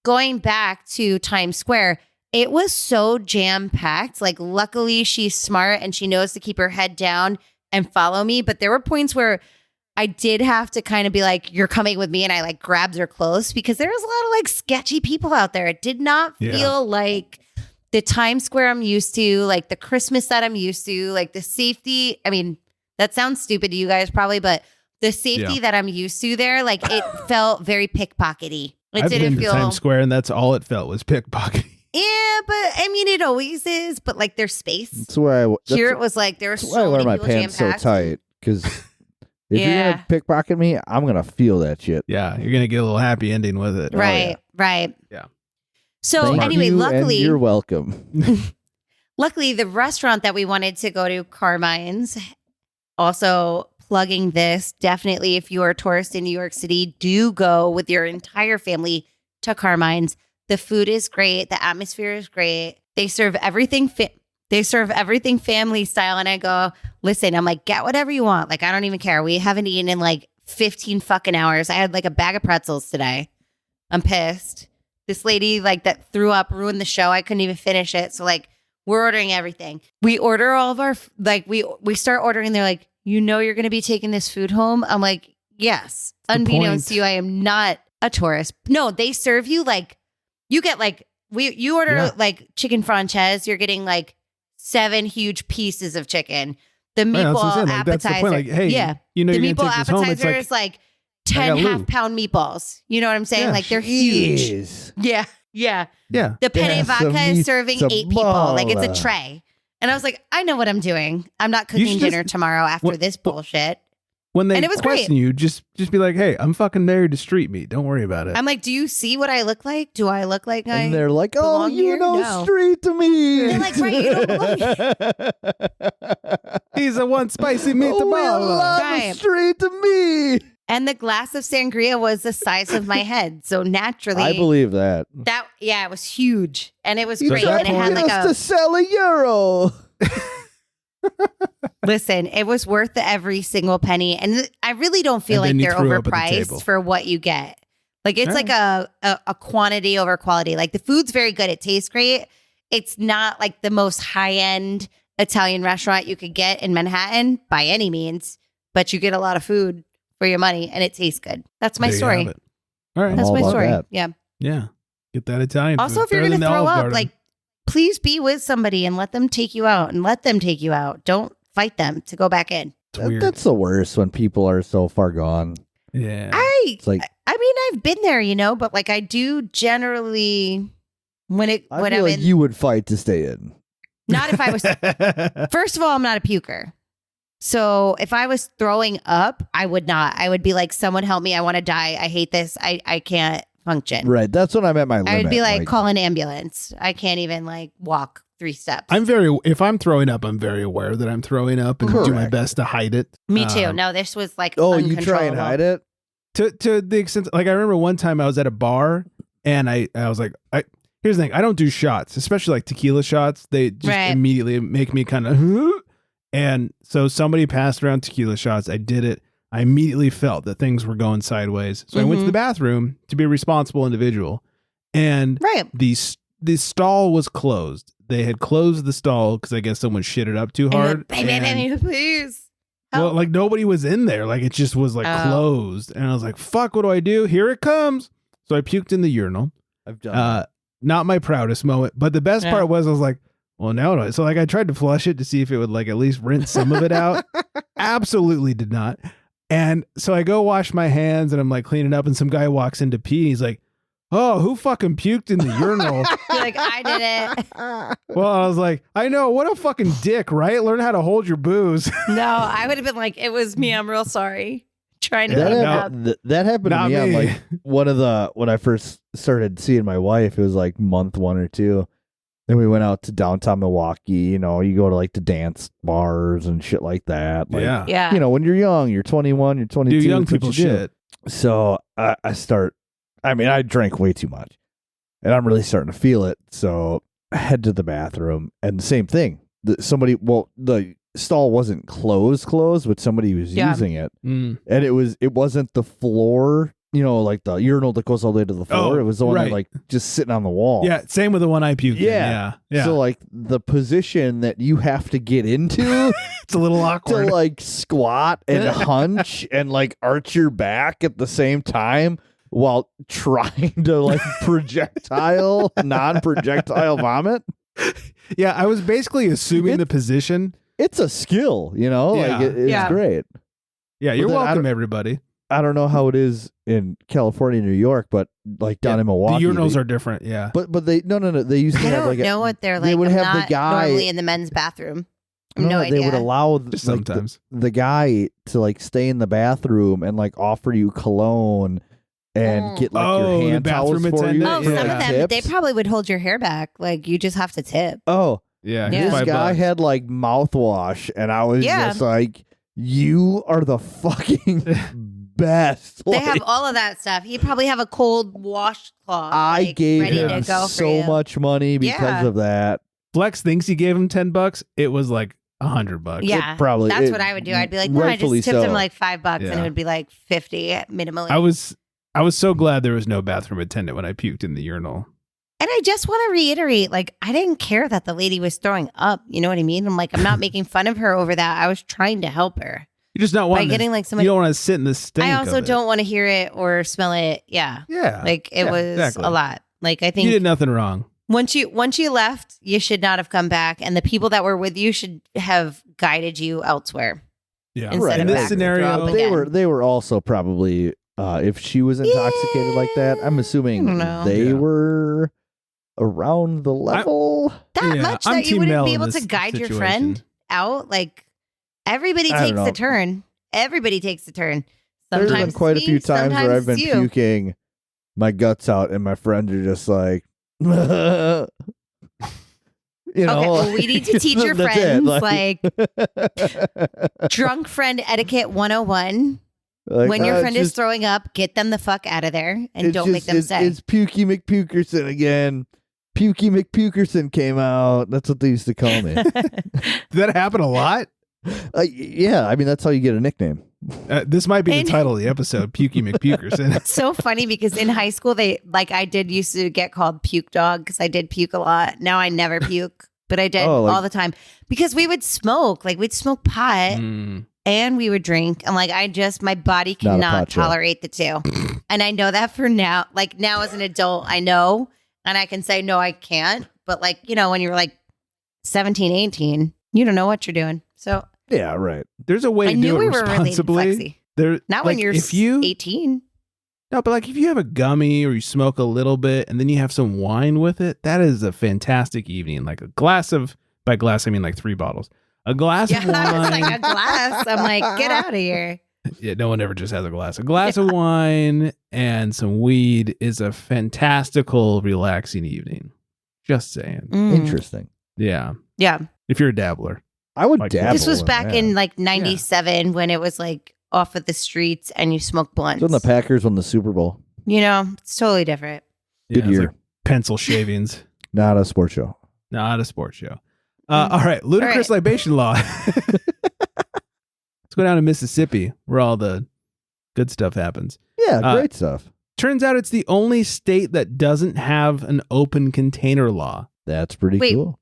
Going back to Times Square, it was so jam-packed. Like, luckily, she's smart and she knows to keep her head down and follow me. But there were points where I did have to kind of be like, you're coming with me. And I like grabbed her close because there was a lot of like sketchy people out there. It did not feel like the Times Square I'm used to, like the Christmas that I'm used to, like the safety. I mean, that sounds stupid to you guys probably, but the safety that I'm used to there, like it felt very pickpockety. It I've didn't been to feel. Times Square, and that's all it felt was pickpocketing. Yeah, but I mean, it always is. But like, there's space. That's why Here it was like there were That's why I so wear many my people pants so jam-packed. tight. Because if you're Yeah. gonna pickpocket me, I'm gonna feel that shit. Yeah, you're gonna get a little happy ending with it. Right, right. Yeah. So Thank anyway, you, luckily, and you're welcome. luckily, the restaurant that we wanted to go to, Carmine's, also plugging this. Definitely, if you are a tourist in New York City, do go with your entire family to Carmine's. The food is great. The atmosphere is great. They serve everything. They serve everything family style. And I go, listen, I'm like, get whatever you want. Like, I don't even care. We haven't eaten in like 15 fucking hours. I had like a bag of pretzels today. I'm pissed. This lady like that threw up, ruined the show. I couldn't even finish it. So like, we're ordering everything. We order all of our, like we start ordering. They're like, you're going to be taking this food home. I'm like, yes. Unbeknownst to you, I am not a tourist. No, they serve you like, you get like, you order like chicken franchise. You're getting like 7 huge pieces of chicken. The meatball Like, that's the appetizer. point. Like, hey, yeah. you know, The you're gonna meatball take this home. appetizer It's is like I 10 got lube. half-pound meatballs. You know what I'm saying? Yeah. Like they're huge. Jeez. Yeah. Yeah. yeah. The penne That's a vodka is meat- serving it's a 8 people. Like it's a ball. tray. And I was like, I know what I'm doing. I'm not You cooking should dinner just- tomorrow after what- this bullshit. When they And it was great. question you, just be like, hey, I'm fucking married to street meat. Don't worry about it. I'm like, do you see what I look like? Do I look like And they're like, oh, belong you here? know No. street to me. They're like, right, you don't belong He's a one spicy We meatball. love Right. street to me. And the glass of sangria was the size of my head. So naturally, I believe that. that, it was huge. And it was You great. tried And it had tried like to sell €1. listen, it was worth every single penny. And I really don't feel And then like you they're threw up at the table. overpriced for what you get. Like it's All like a quantity over quality. Like the food's very good. It tastes great. It's not like the most high end Italian restaurant you could get in Manhattan by any means, but you get a lot of food for your money and it tastes good. That's my There you story. have it. All right. That's all my about story. that. Yeah. Yeah. Get that Italian Also, food. if you're Better going than to the throw Olive up, Garden. like, please be with somebody and let them take you out and let them take you out. Don't fight them to go back in. It's weird. That's the worst when people are so far gone. Yeah. It's like, I mean, I've been there, you know, but like I do generally when I I'm feel like in, you would fight to stay in. not if I was, first of all, I'm not a puker. So if I was throwing up, I would not. I would be like, someone help me. I want to die. I hate this. I can't function. Right. That's when I'm at my limit. I would be like, call an ambulance. I can't even like walk 3 steps. if I'm throwing up, I'm very aware that I'm throwing up and do my Correct. best to hide it. Me too. No, this was like, oh, you try and uncontrollable. hide it? To the extent, like I remember one time I was at a bar and I was like, here's the thing, I don't do shots, especially like tequila shots. They just immediately make me kind of, and so somebody passed around tequila shots. I did it. I immediately felt that things were going sideways. So I went to the bathroom to be a responsible individual, and the stall was closed. They had closed the stall because I guess someone shit it up too hard. Please. Help. Well, like nobody was in there. Like it just was like closed. And I was like, fuck, what do I do? Here it comes. So I puked in the urinal. I've done not my proudest moment. But the best part was I was like, well, now what do I? So like I tried to flush it to see if it would like at least rinse some of it out. Absolutely did not. And so I go wash my hands and I'm like cleaning up and some guy walks in to pee. He's like, oh, who fucking puked in the urinal? You're like, I did it. Well, I was like, I know, what a fucking dick, right? Learn how to hold your booze. No, I would have been like, it was me. I'm real sorry. Trying to that happened to me on like when I first started seeing my wife. It was like month 1 or 2. Then we went out to downtown Milwaukee. You know, you go to like the dance bars and shit like that. Like, yeah. You know, when you're young, you're 21, you're 22. Do young people shit. So I drank way too much and I'm really starting to feel it. So I head to the bathroom and the same thing. The stall wasn't closed, but somebody was using it. And it wasn't the floor, you know, like the urinal that goes all the way to the floor. It was the one that like just sitting on the wall. Yeah. Same with the one I puked in. Yeah. So like the position that you have to get into it's a little awkward to like squat and hunch and like arch your back at the same time while trying to like non-projectile vomit. Yeah, I was basically assuming the position. It's a skill, you know? Yeah. Like it's great. Yeah, you're welcome, everybody. I don't know how it is in California, New York, but like down in Milwaukee. The urinals are different, yeah. But they they used to have like know what they're like. They would have not the guy normally in the men's bathroom. No idea. They would allow sometimes the guy to like stay in the bathroom and like offer you cologne and get like your hand towels for you. Oh, for, some like, of them, tips. they probably would hold your hair back. Like you just have to tip. Oh, yeah. This guy had like mouthwash, and I was just like, "You are the fucking best." They like, have all of that stuff. He'd probably have a cold washcloth. I gave ready him to go so much money because of that. Flex thinks he gave him $10. It was like $100. Yeah, probably. That's what I would do. I'd be like, no, I just tipped him like $5, and it would be like 50 minimally. I was so glad there was no bathroom attendant when I puked in the urinal. And I just want to reiterate, like, I didn't care that the lady was throwing up. You know what I mean? I'm like, I'm not making fun of her over that. I was trying to help her. You're just not wanting getting like somebody. You don't want to sit in the stink. I also of it. don't want to hear it or smell it. Yeah. Yeah. Like it was a lot. Like I think you did nothing wrong. Once you left, you should not have come back, and the people that were with you should have guided you elsewhere. Yeah. Instead In of this scenario, they were also probably if she was intoxicated like that, I'm assuming they were around the level much that you wouldn't be able to guide your friend out. Like everybody takes a turn. Everybody takes a turn. Sometimes there's been quite a few times where I've been you. puking my guts out, and my friends are just like, you know. Okay, well, we need to teach your friends like drunk friend etiquette 101. Like, when your friend is throwing up, get them the fuck out of there and don't make them say. It's Pukey McPukerson again. Pukey McPukerson came out. That's what they used to call me. Did that happen a lot? Yeah, I mean, that's how you get a nickname. This might be the title of the episode, Pukey McPukerson. It's so funny because in high school, I did used to get called Puke Dog because I did puke a lot. Now I never puke, but I did all the time because we would smoke. Like we'd smoke pot and we would drink. And like my body cannot tolerate the two. And I know that for now. Like now as an adult, I know. And I can say, no, I can't. But like, when you're like 17, 18, you don't know what you're doing. So Yeah, right. There's a way I to knew do it we were really responsibly. flexy. Not when you're 18. No, but like if you have a gummy or you smoke a little bit and then you have some wine with it, that is a fantastic evening. Like a glass of, by glass I mean like 3 bottles. A glass of wine. It's like a glass. I'm like, get out of here. Yeah, no one ever just has a glass. A glass of wine and some weed is a fantastical, relaxing evening. Just saying. Interesting. Yeah. Yeah. If you're a dabbler. I would Like, dabble. This was back that. in like 97 when it was like off of the streets and you smoke blunts. It's when the Packers won the Super Bowl. It's totally different. Good it's year. like pencil shavings. Not a sports show. Not a sports show. All right. Ludicrous libation law. Let's go down to Mississippi where all the good stuff happens. Yeah, great stuff. Turns out it's the only state that doesn't have an open container law. That's pretty Wait. cool.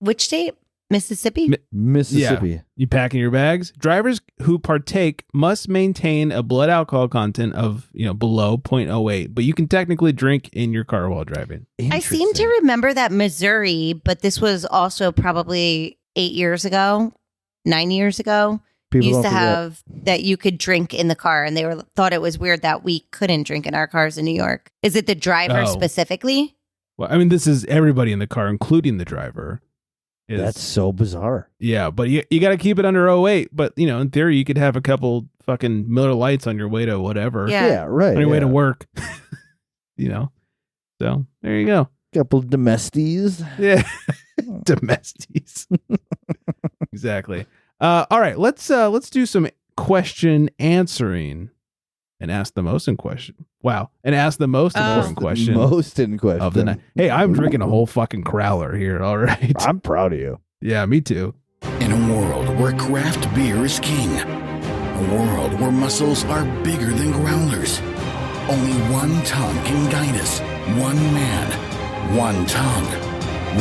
Which state? Mississippi? Mississippi. You pack in your bags. Drivers who partake must maintain a blood alcohol content of below 0.08, but you can technically drink in your car while driving. I seem to remember that Missouri, but this was also probably 8 years ago, 9 years ago. People used don't to forget. have that you could drink in the car, and they thought it was weird that we couldn't drink in our cars in New York. Is it the driver Oh. specifically? Well, I mean, this is everybody in the car, including the driver. That's so bizarre. Yeah, but you got to keep it under 0.08. But, in theory, you could have a couple fucking Miller Lights on your way to whatever. Yeah. Right. On your way yeah. to work. So there you go. Couple domesties. Yeah. Domesties. Exactly. All right, let's do some question answering and ask the most important question. Wow. And ask the most important question Most in question. of the night. Hey, I'm drinking a whole fucking crowler here. All right. I'm proud of you. Yeah, me too. In a world where craft beer is king, a world where muscles are bigger than growlers, only one tongue can guide us. One man, one tongue,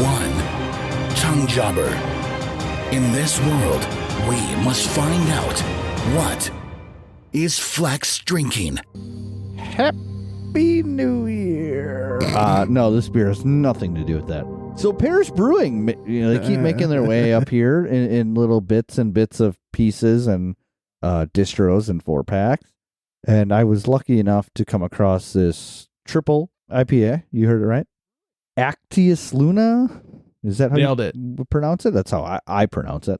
one tongue jobber. In this world, we must find out what is Flex drinking. Happy New Year. No, this beer has nothing to do with that. So Parish Brewing, they keep making their way up here in little bits and bits of pieces and distros and 4-packs. And I was lucky enough to come across this triple IPA. You heard it right. Actius Luna. Is that how Nailed you it. pronounce it? That's how I pronounce it.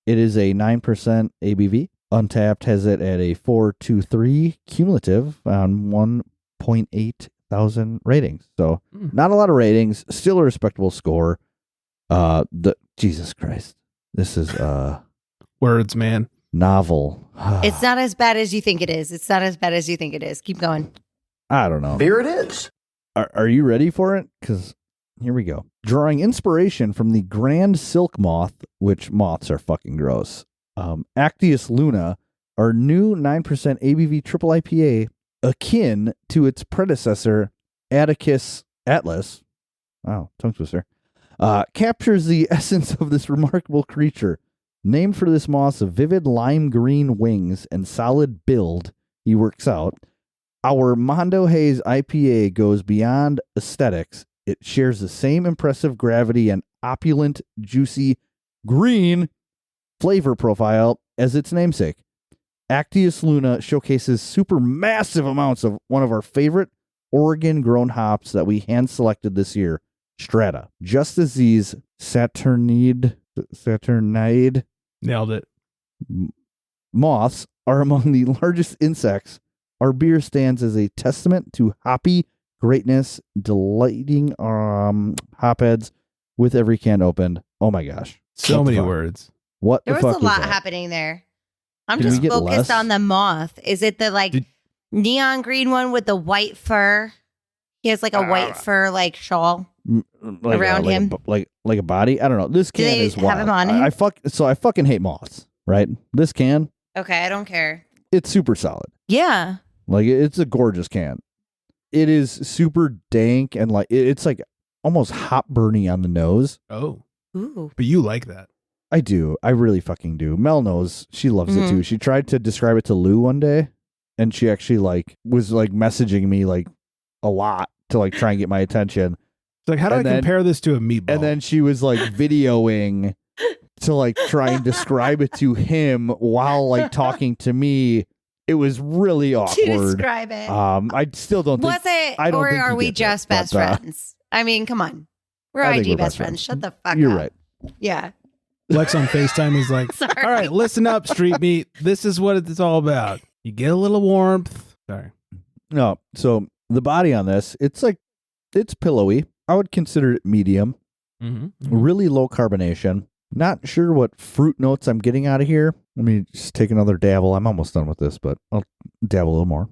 It is a 9% ABV. Untapped has it at a 4.23 cumulative on 1.8 thousand ratings. So not a lot of ratings, still a respectable score. Jesus Christ. This is Words, man. novel. It's not as bad as you think it is. It's not as bad as you think it is. Keep going. I don't know. Here it is. Are you ready for it? Because here we go. Drawing inspiration from the grand silk moth, which moths are fucking gross. Actius Luna, our new 9% ABV triple IPA, akin to its predecessor, Atticus Atlas. Wow, tongue twister. Captures the essence of this remarkable creature. Named for this moth's vivid lime green wings and solid build, he works out. Our Mondo Haze IPA goes beyond aesthetics. It shares the same impressive gravity and opulent, juicy, green flavor profile as its namesake. Actius Luna showcases super massive amounts of one of our favorite Oregon-grown hops that we hand-selected this year, Strata. Just as these Saturnide Nailed it. moths are among the largest insects, our beer stands as a testament to hoppy greatness, delighting hopheads with every can opened. Oh my gosh. So What the many fuck? words. What There the was fuck a lot that? happening there. I'm Can we just get focused less? on the moth. Is it the Did- neon green one with the white fur? He has like a white fur shawl. Around him? like a body. I don't know. This Do can they is have wild. him on him? I fucking hate moths. Right? This can, Okay, I don't care. it's super solid. Yeah. Like it's a gorgeous can. It is super dank and it's like almost hot burny on the nose. Oh, Ooh. but you like that. I do. I really fucking do. Mel knows. She loves it Mhm. too. She tried to describe it to Lou one day, and she actually was messaging me a lot to like try and get my attention. It's like, how do I compare this to a meatball? And then she was like videoing to like try and describe it to him while like talking to me. It was really awkward. To describe it. I still don't think. Was it, I don't or think are he we gets just it, best but, friends? I mean, come on. We're I think IG we're best friends. Shut the fuck You're up. right. Yeah. Lex on FaceTime is like, Sorry. all right, listen up, street meat. This is what it's all about. You get a little warmth. Sorry. No, so the body on this, it's pillowy. I would consider it medium. Mm-hmm. Really low carbonation. Not sure what fruit notes I'm getting out of here. Let me just take another dabble. I'm almost done with this, but I'll dabble a little more.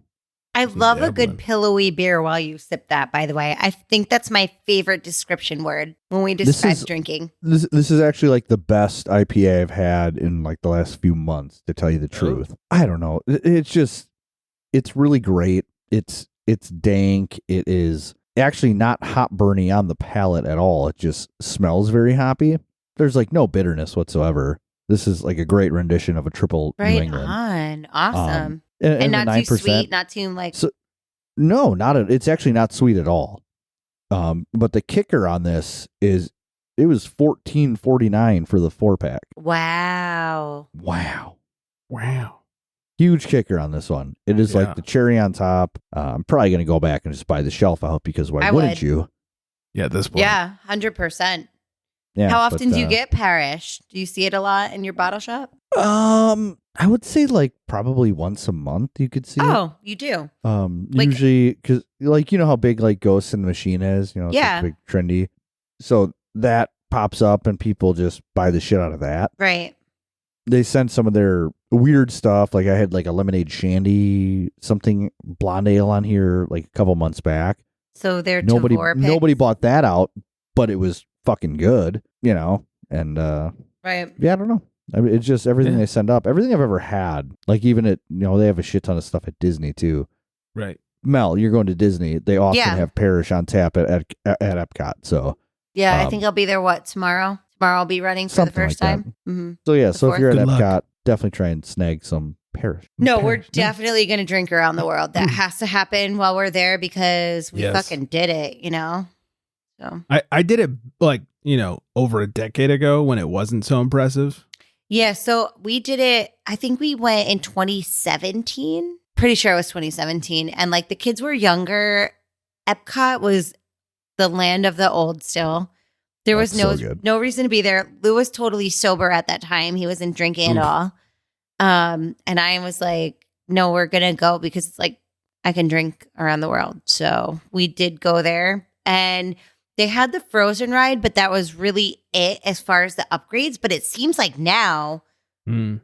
I love a good dabbling. pillowy beer while you sip that, by the way. I think that's my favorite description word when we describe drinking. This is actually like the best IPA I've had in like the last few months, to tell you the truth. I don't know. It's really great. It's dank. It is actually not hop burny on the palate at all. It just smells very hoppy. There's like no bitterness whatsoever. This is like a great rendition of a triple New Right England. on. Awesome. And not the too 9%, sweet, not too like... So, no, it's actually not sweet at all. But the kicker on this is it was $14.49 for the 4-pack. Wow. Wow. Huge Huge kicker on this one. It is like the cherry on top. I'm probably going to go back and just buy the shelf out because why wouldn't would. you? Yeah, at this point. Yeah, 100%. Yeah. How often do you get Parish? Do you see it a lot in your bottle shop? I would say like probably once a month you could see it. Oh, you do? Usually because like, you know how big like Ghost in the Machine is? You know, it's like big trendy. So that pops up and people just buy the shit out of that. Right. They send some of their weird stuff. Like I had like a lemonade shandy, something blonde ale on here like a couple months back. So they're nobody bought that out, but it was fucking good, you know? And right. Yeah, I don't know. I mean, it's just everything they send up, everything I've ever had. Like even at, you know, they have a shit ton of stuff at Disney too. Right. Mel, you're going to Disney. They often have Parish on tap at EPCOT. So yeah, I think I'll be there. Tomorrow? Tomorrow I'll be running for the first like time. Mm-hmm. So yeah, so if you're at Good EPCOT, luck. definitely try and snag some Parish. No, we're definitely going to drink around the world. That has to happen while we're there because we fucking did it, you know? So I did it like, you know, over a decade ago when it wasn't so impressive. yeah, so we did it. I think we went in 2017. Pretty sure it was 2017. And like the kids were younger. EPCOT was the land of the old still. There was no reason to be there. Lou was totally sober at that time. He wasn't drinking at all. And I was like, no, we're going to go because it's like I can drink around the world. So we did go there. And they had the Frozen ride, but that was really it as far as the upgrades. But it seems like now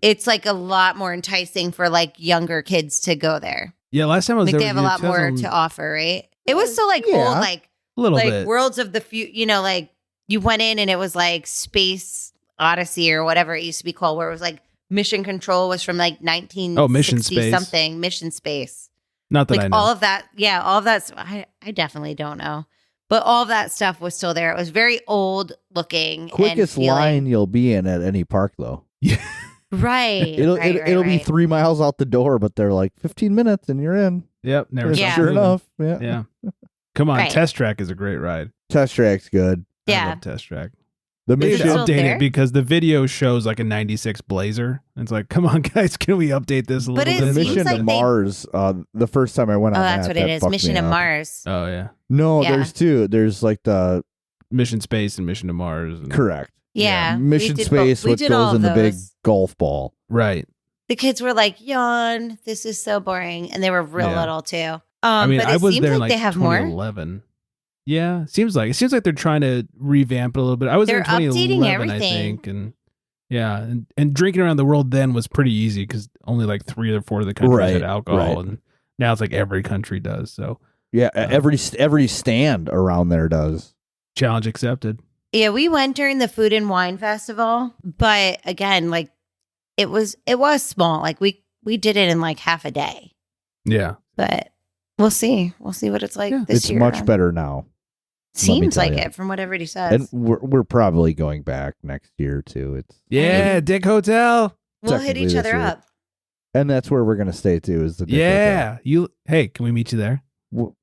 it's like a lot more enticing for like younger kids to go there. Yeah, last time I was Like there, they have a lot more to offer, right? It was so like old, like a little like bit. Worlds of the Future, you know, like you went in and it was like Space Odyssey or whatever it used to be called, where it was like Mission Control was from like 1960 Mission Space. something. Mission Space. Not that like I know. all of that. Yeah, all of that. I definitely don't know. But all of that stuff was still there. It was very old looking. Quickest line you'll be in at any park though. Yeah. Right. It'll be 3 miles out the door, but they're like 15 minutes and you're in. Yep. Never Yeah. stopped Sure moving. enough. Yeah. Yeah. Come on. Right. Test Track is a great ride. Test Track's good. I Yeah. love Test Track. The They should mission. still update there? it because the video shows like a 96 Blazer. It's like, come on, guys, can we update this a But little it bit? seems Mission like to they- Mars. The first time I went Oh, on that's that, what it that is. fucked Mission me to up. Mars. Oh, yeah. No, Yeah. there's two. There's like the Mission Space and Mission to Mars. And, correct. Yeah. Mission we did Space, we what did all goes in of the big those. golf ball. Right. The kids were like, yawn, this is so boring. And they were real Yeah. little too. I mean, but I it was seems there in like like they have more. 2011. Yeah, it seems like they're trying to revamp it a little bit. I was there in They're updating 2011, I everything. think, and yeah, and drinking around the world then was pretty easy because only like 3 or 4 of the countries Right, had alcohol, right. and now it's like every country does. So Yeah, every stand around there does. challenge accepted. Yeah, we went during the Food and Wine Festival, but again, like it was small. Like we did it in like half a day. Yeah, But we'll see. We'll see what it's like Yeah. this It's year. much better now. Seems tell like you. it from what everybody says. And we're probably going back next year too. It's yeah, Dick Hotel. we'll hit technically each this other year. up. and that's where we're gonna stay too. Is the Dick Yeah, hey, can we meet you there?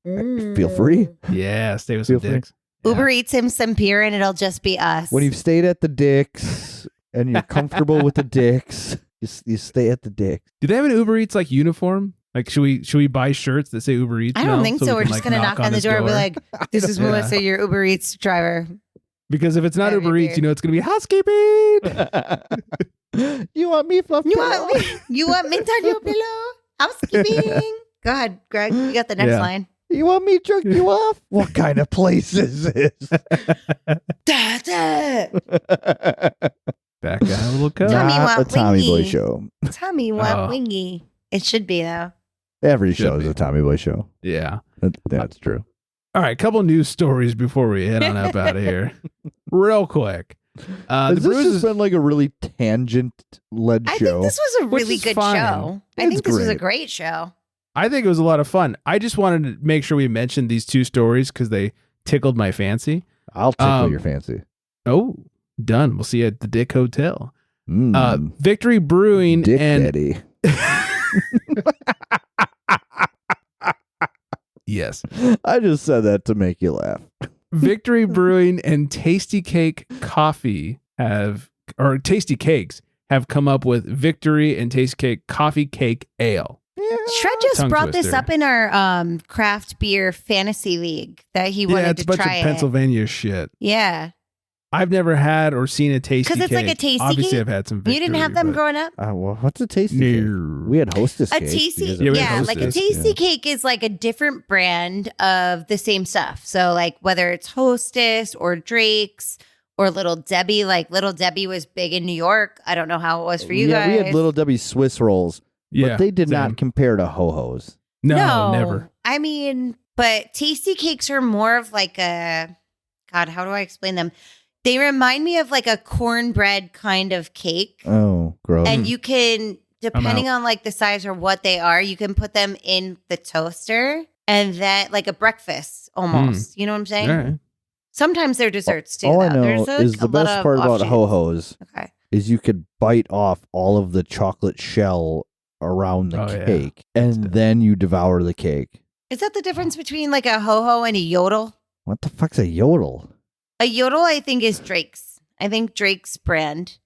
Feel free. Yeah, stay with some Feel free. dicks. Uber eats him some beer and it'll just be us. When you've stayed at the Dick's and you're comfortable with the Dick's, you stay at the Dick's. Do they have an Uber Eats like uniform? Like, should we buy shirts that say Uber Eats? I don't now, think so. we We're can, just like, going to knock on the his door and be like, this is Melissa, your Uber Eats driver. Because if it's not That'd be Uber Eats, weird. you know it's going to be housekeeping. You want me fluff You pillow? want me? You want mint on your pillow? Housekeeping. Go ahead, Greg. You got the next Yeah. line. You want me to jerk you off? What kind of place is this? Da, da. Back got a little cut. Tommy Not a want Tommy Boy wingy. show. Tommy want Oh. wingy. It should be though. Every Should show is be. a Tommy Boy show. Yeah. That's true. All right, couple news stories before we head on up out of here. Real quick. Has The this Brews just been like a really tangent-led I show? think this was a Which really is good fine. show. I It's think this was a great. great show. I think it was a lot of fun. I just wanted to make sure we mentioned these two stories because they tickled my fancy. I'll tickle Um, your fancy. Oh, done. We'll see you at the Dick Hotel. Mm, Victory Brewing Dick and Daddy. yes, I just said that to make you laugh. Victory Brewing and Tastykake Coffee Tasty Cakes have come up with Victory and Tastykake Koffee Kake Ale. Shred just Tongue brought this twister. up in our craft beer fantasy league that he Yeah, wanted it's to a bunch of try it. Pennsylvania shit. Yeah. I've never had or seen a tasty 'Cause it's like a cake. tasty Obviously, cake? I've had some. Victory, You didn't have them but- growing up? Well, what's a tasty cake? No. We had Hostess A cake. tasty, because of- Yeah, we had yeah, like a Hostess, tasty yeah. cake is like a different brand of the same stuff. So like whether it's Hostess or Drake's or Little Debbie, like Little Debbie was big in New York. I don't know how it was for you guys. We had Little Debbie's Swiss rolls, Yeah, but they did same. not compare to Ho-Ho's. No, never. I mean, but tasty cakes are more of like a, God, how do I explain them? They remind me of like a cornbread kind of cake. Oh, gross. And you can, depending on like the size or what they are, you can put them in the toaster and then like a breakfast almost. You know what I'm saying? All right. Sometimes they're desserts too. All I though. know There's is a the lot best of part about offshoots. Ho-Ho's Okay. is you could bite off all of the chocolate shell around the Oh, yeah. cake, and then you devour the cake. Is that the difference between like a ho-ho and a yodel? What the fuck's a yodel? A yodel, I think, is Drake's. I think Drake's brand.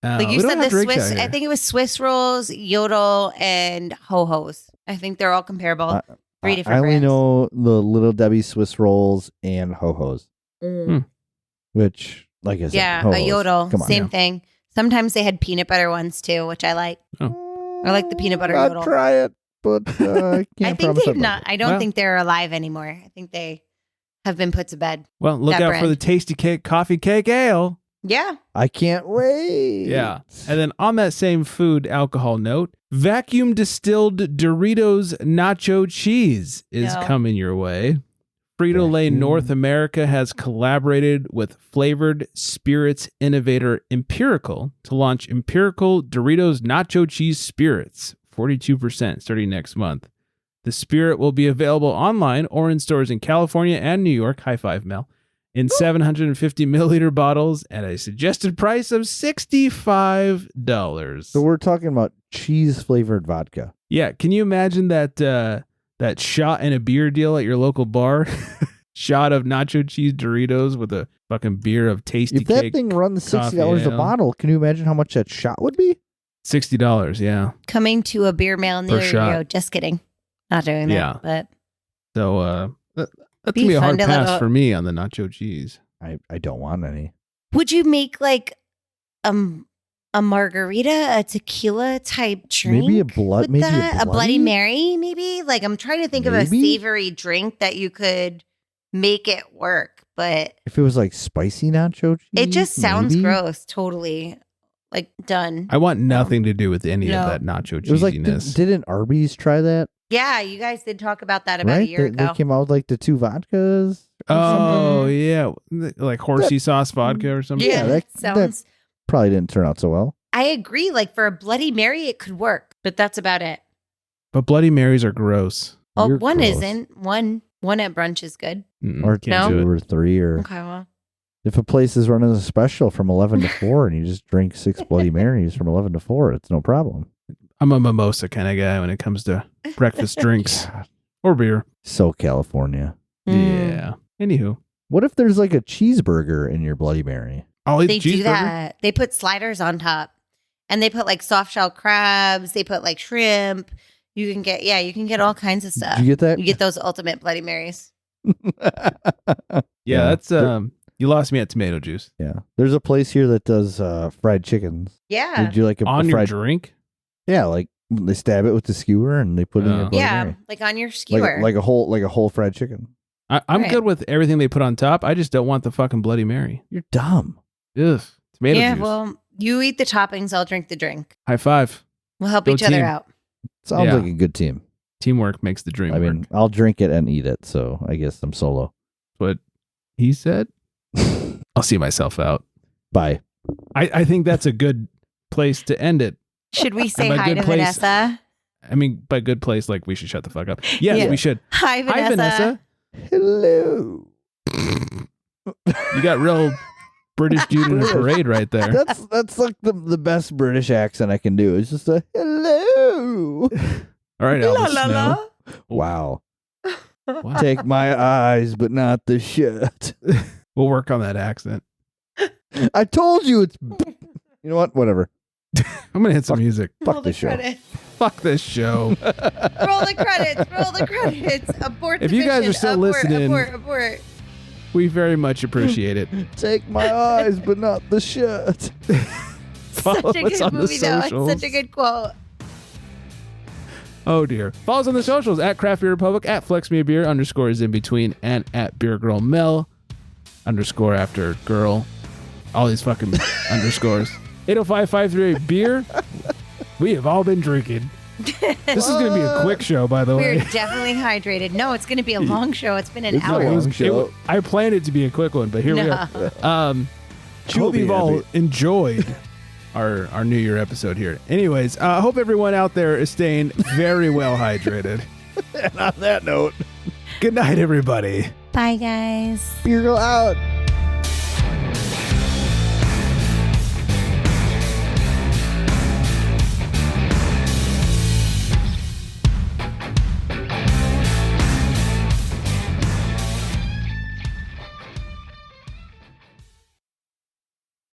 Like we you don't said, have the Drake's Swiss. out here. I think it was Swiss rolls, yodel, and ho-hos. I think they're all comparable. Three different I only brands. know the Little Debbie Swiss rolls and Ho-Ho's, which, like I said, Yeah, a Ho-Ho's. yodel, Come on. same thing. Sometimes they had peanut butter ones too, which I like. I like the peanut butter I'll yodel. try it, but I can't I think promise they've I'd not. like I don't Well- think they're alive anymore. I think they have been put to bed. Well, look that out for brand. the Tastykake Koffee Kake Ale. Yeah. it. I can't wait. Yeah. And then on that same food alcohol note, vacuum distilled Doritos Nacho Cheese is No. coming your way. Frito-Lay Vacuum. North America has collaborated with flavored spirits innovator Empirical to launch Empirical Doritos Nacho Cheese Spirits, 42% starting next month. The spirit will be available online or in stores in California and New York. High five, Mel. In 750 milliliter bottles at a suggested price of $65. So we're talking about cheese flavored vodka. Yeah, can you imagine that that shot in a beer deal at your local bar? Shot of nacho cheese Doritos with a fucking beer of Tasty If that Cake. thing runs $60 a coffee ale. bottle, can you imagine how much that shot would be? $60, yeah. Coming to a beer mail near shot. you. Just kidding. Not doing that. Yeah. But So that's Be gonna be a fun hard to pass little- for me on the nacho cheese. I don't want any. would you make like a margarita, a tequila type drink? Maybe a blood- with maybe a that? A Bloody Bloody? Mary, maybe? Like I'm trying to think of a Maybe? savory drink that you could make it work, but If it was like spicy nacho cheese, it just sounds maybe? gross. Totally. Like done. I want nothing to do with any No. of that nacho It was like, cheesiness. didn't Arby's try that? Yeah, you guys did talk about that about right? a year They ago. came out with like the two vodkas. or Oh something. yeah, like horsey sauce vodka or something. Yeah, that- sounds. Probably didn't turn out so well. I agree. Like for a Bloody Mary, it could work, but that's about it. But Bloody Marys are gross. Well, You're one gross. isn't. One at brunch is good. Or can't No. do two it. or three, or Okay, well, if a place is running a special from 11 to 4 and you just drink 6 Bloody Marys from 11 to 4, it's no problem. I'm a mimosa kind of guy when it comes to breakfast drinks. God. Or beer. So California. Yeah. Anywho. What if there's like a cheeseburger in your Bloody Mary? I'll eat They the cheeseburger. do that. They put sliders on top, and they put like soft shell crabs. They put like shrimp. You can get all kinds of stuff. Did you get that? You get those ultimate Bloody Marys. Yeah, that's you lost me at tomato juice. Yeah. There's a place here that does fried chickens. Yeah. Would you like a On your fried drink? Yeah, like they stab it with the skewer and they put it in your Bloody Yeah, Mary. like on your skewer. Like a whole fried chicken. I'm Right. good with everything they put on top. I just don't want the fucking Bloody Mary. You're dumb. Ugh. Tomato yeah, juice. well, you eat the toppings, I'll drink the drink. High five. We'll help Go each other team. out. Sounds Yeah. like a good team. Teamwork makes the dream I mean, work. I'll drink it and eat it, so I guess I'm solo. What he said. I'll see myself out. Bye. I think that's a good place to end it. Should we say By hi good to place- Vanessa? I mean, by good place, like we should shut the fuck up. Yes, Yeah. we should. Hi, Vanessa. Hi, Vanessa. Hello. You got real British dude in a parade right there. That's like the best British accent I can do. It's just a hello. All right, La Elvis la Snow. Wow. Wow. Take my eyes, but not the shirt. We'll work on that accent. I told you it's. You know what? Whatever. I'm gonna hit some music. Fuck Roll this the show. credits. Fuck this show. Roll the credits. Roll the credits. Abort If the you guys mission. are still Abort, listening- Abort. We very much appreciate it. Take my eyes, but not the shirt. Follow Such a us good on the movie, though. It's socials. such a good quote. Oh dear. Follow us on the socials at Craft Beer Republic, at Flex Me a Beer _ is in between, and at Beergirl Mel _ after girl. All these fucking underscores. 805-538 beer. We have all been drinking. This is gonna be a quick show, by the We're way. definitely hydrated. No, it's going to be a long show. It's been an It's a hour. long show. I planned it to be a quick one, but here we No. are. You'll Hope be you've all happy. enjoyed our New Year episode here. Anyways, I hope everyone out there is staying very well hydrated. And on that note, Good night, everybody. Bye, guys. beer go out.